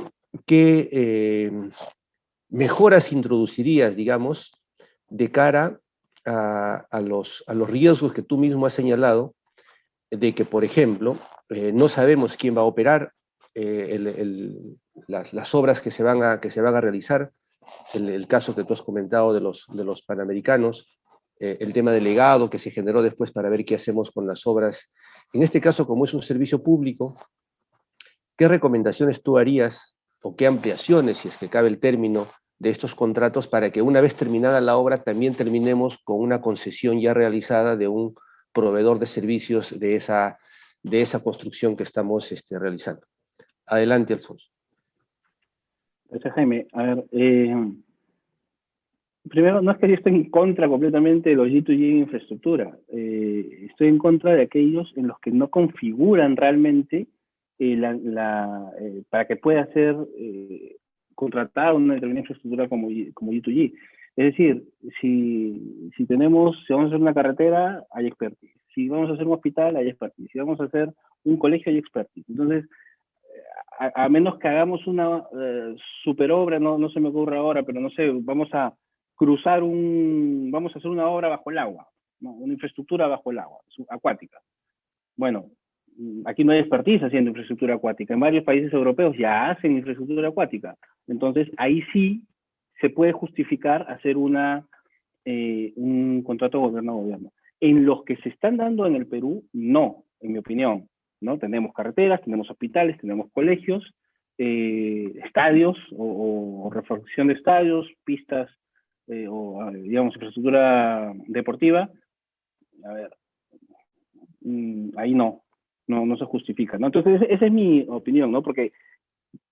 mejoras introducirías, digamos, de cara a los riesgos que tú mismo has señalado, de que, por ejemplo, no sabemos quién va a operar las obras que se van a realizar, el caso que tú has comentado de los panamericanos, el tema del legado que se generó después para ver qué hacemos con las obras. En este caso, como es un servicio público, ¿qué recomendaciones tú harías o qué ampliaciones, si es que cabe el término, de estos contratos para que una vez terminada la obra también terminemos con una concesión ya realizada de un proveedor de servicios de esa construcción que estamos realizando? Adelante, Alfonso. Gracias, Jaime. A ver, primero, no es que yo esté en contra completamente de los G2G en infraestructura. Estoy en contra de aquellos en los que no configuran realmente para que pueda ser contratada una determinada infraestructura como G2G. Es decir, si vamos a hacer una carretera, hay expertise. Si vamos a hacer un hospital, hay expertise. Si vamos a hacer un colegio, hay expertise. Entonces, a menos que hagamos una super obra, no se me ocurre ahora, pero no sé, vamos a hacer una obra bajo el agua, ¿no? Una infraestructura bajo el agua, acuática. Bueno, aquí no hay expertise haciendo infraestructura acuática. En varios países europeos ya hacen infraestructura acuática. Entonces, ahí sí se puede justificar hacer un contrato gobierno a gobierno. En los que se están dando en el Perú, no, en mi opinión, ¿no? Tenemos carreteras, tenemos hospitales, tenemos colegios, estadios o refacción de estadios, pistas, digamos, infraestructura deportiva. A ver, ahí no se justifica, ¿no? Entonces, esa es mi opinión, ¿no? Porque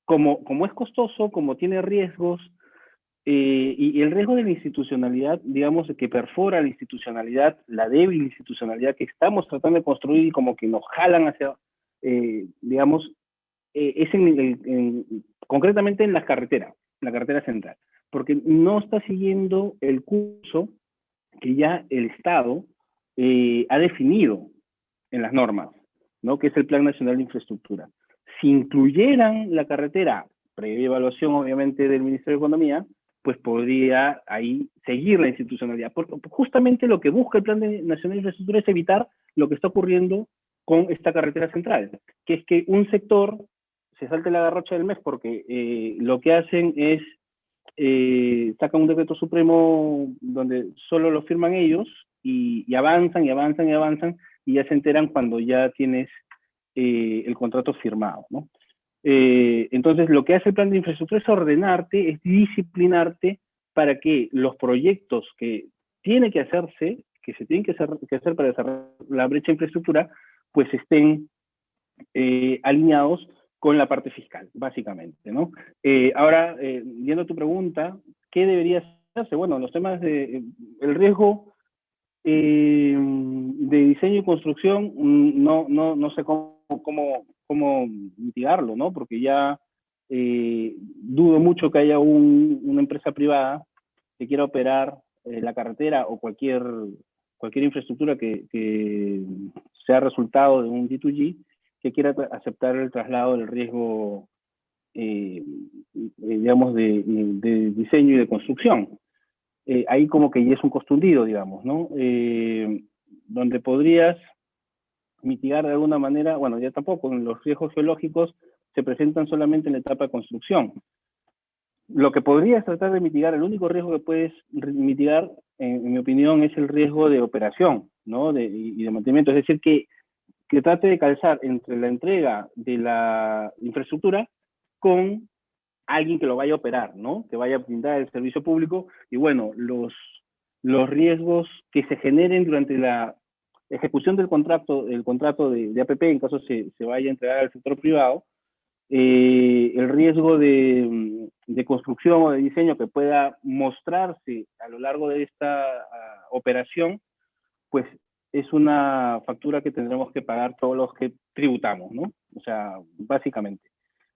como es costoso, como tiene riesgos, y el riesgo de la institucionalidad, digamos, que perfora la institucionalidad, la débil institucionalidad que estamos tratando de construir y como que nos jalan hacia, digamos, es concretamente en la carretera central, porque no está siguiendo el curso que ya el Estado ha definido en las normas, ¿no? Que es el Plan Nacional de Infraestructura. Si incluyeran la carretera, previa evaluación obviamente del Ministerio de Economía, pues podría ahí seguir la institucionalidad. Porque justamente lo que busca el Plan Nacional de Infraestructura es evitar lo que está ocurriendo con esta carretera central, que es que un sector se salte la garrocha del mes porque lo que hacen es sacan un decreto supremo donde solo lo firman ellos y avanzan y avanzan y avanzan y ya se enteran cuando ya tienes el contrato firmado, ¿no? Entonces, lo que hace el plan de infraestructura es ordenarte, es disciplinarte para que los proyectos que tienen que hacerse, que se tienen que hacer para desarrollar la brecha de infraestructura, pues estén alineados con la parte fiscal, básicamente, ¿no? Ahora, yendo a tu pregunta, ¿qué debería hacerse? Bueno, los temas de el riesgo de diseño y construcción, no sé cómo mitigarlo, ¿no? Porque ya dudo mucho que haya una empresa privada que quiera operar la carretera o cualquier infraestructura que sea resultado de un G2G, que quiera aceptar el traslado del riesgo, digamos, de diseño y de construcción. Ahí como que ya es un costo hundido, digamos, ¿no? Donde podrías mitigar de alguna manera, bueno, ya tampoco, en los riesgos geológicos, se presentan solamente en la etapa de construcción. Lo que podrías tratar de mitigar, el único riesgo que puedes mitigar, en mi opinión, es el riesgo de operación, ¿no? Y de mantenimiento. Es decir, que trate de calzar entre la entrega de la infraestructura con alguien que lo vaya a operar, ¿no? Que vaya a brindar el servicio público. Y bueno, los riesgos que se generen durante la ejecución del contrato de APP, en caso se vaya a entregar al sector privado, el riesgo de construcción o de diseño que pueda mostrarse a lo largo de esta operación, pues es una factura que tendremos que pagar todos los que tributamos, ¿no? O sea, básicamente.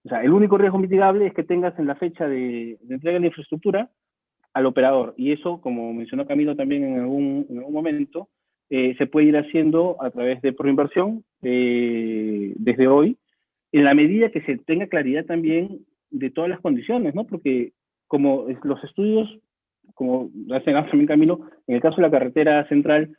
O sea, el único riesgo mitigable es que tengas en la fecha de entrega de la infraestructura al operador. Y eso, como mencionó Camilo también en algún momento, se puede ir haciendo a través de Proinversión desde hoy, en la medida que se tenga claridad también de todas las condiciones, ¿no? Porque como los estudios, como hace también Camilo, en el caso de la carretera central,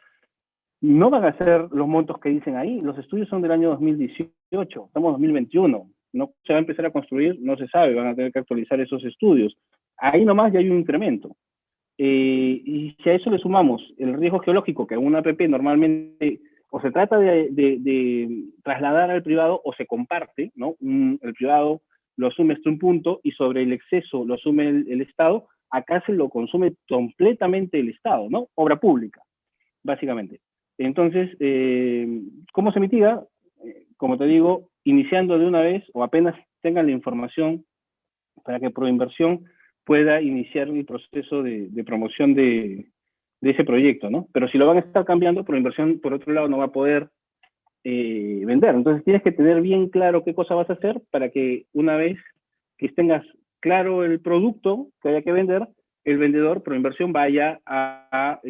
no van a ser los montos que dicen ahí. Los estudios son del año 2018, estamos en 2021. No se va a empezar a construir, no se sabe, van a tener que actualizar esos estudios. Ahí nomás ya hay un incremento. Y si a eso le sumamos el riesgo geológico, que una APP normalmente o se trata de trasladar al privado o se comparte, ¿no? El privado lo asume hasta un punto y sobre el exceso lo asume el Estado, acá se lo consume completamente el Estado, ¿no? Obra pública, básicamente. Entonces, ¿cómo se mitiga? Como te digo, iniciando de una vez o apenas tengan la información para que Proinversión pueda iniciar el proceso de promoción de ese proyecto, ¿no? Pero si lo van a estar cambiando, Proinversión, por otro lado, no va a poder vender. Entonces tienes que tener bien claro qué cosa vas a hacer para que una vez que tengas claro el producto que haya que vender, el vendedor, Proinversión, vaya a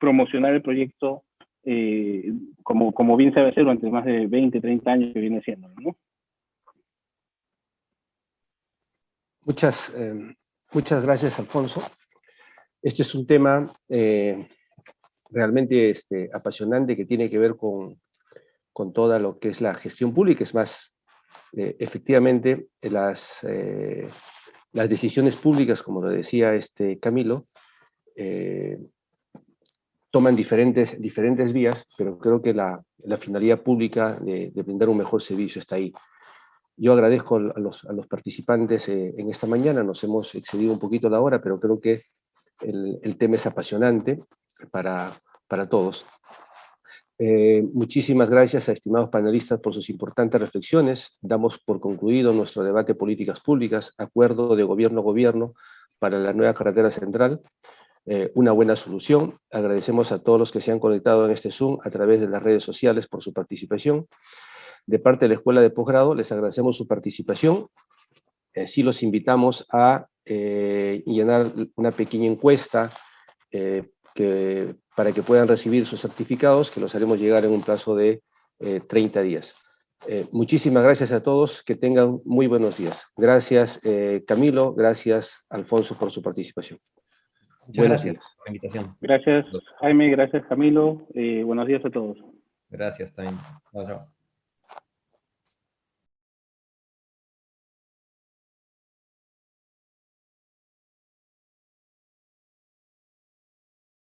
promocionar el proyecto como bien sabe hacer durante más de 20, 30 años que viene siendo, ¿no? Muchas gracias, Alfonso. Este es un tema realmente apasionante que tiene que ver con toda lo que es la gestión pública. Es más, efectivamente, las decisiones públicas, como lo decía Camilo, toman diferentes vías, pero creo que la finalidad pública de brindar un mejor servicio está ahí. Yo agradezco a los participantes en esta mañana, nos hemos excedido un poquito la hora, pero creo que el tema es apasionante para todos. Muchísimas gracias a estimados panelistas por sus importantes reflexiones. Damos por concluido nuestro debate políticas públicas, acuerdo de gobierno-gobierno para la nueva carretera central. Una buena solución. Agradecemos a todos los que se han conectado en este Zoom a través de las redes sociales por su participación. De parte de la Escuela de Posgrado, les agradecemos su participación. Sí los invitamos a llenar una pequeña encuesta para que puedan recibir sus certificados, que los haremos llegar en un plazo de 30 días. Muchísimas gracias a todos, que tengan muy buenos días. Gracias, Camilo, gracias, Alfonso, por su participación. Muchas gracias por la invitación. Gracias, Jaime, gracias, Camilo. Buenos días a todos. Gracias también. Chao, chao.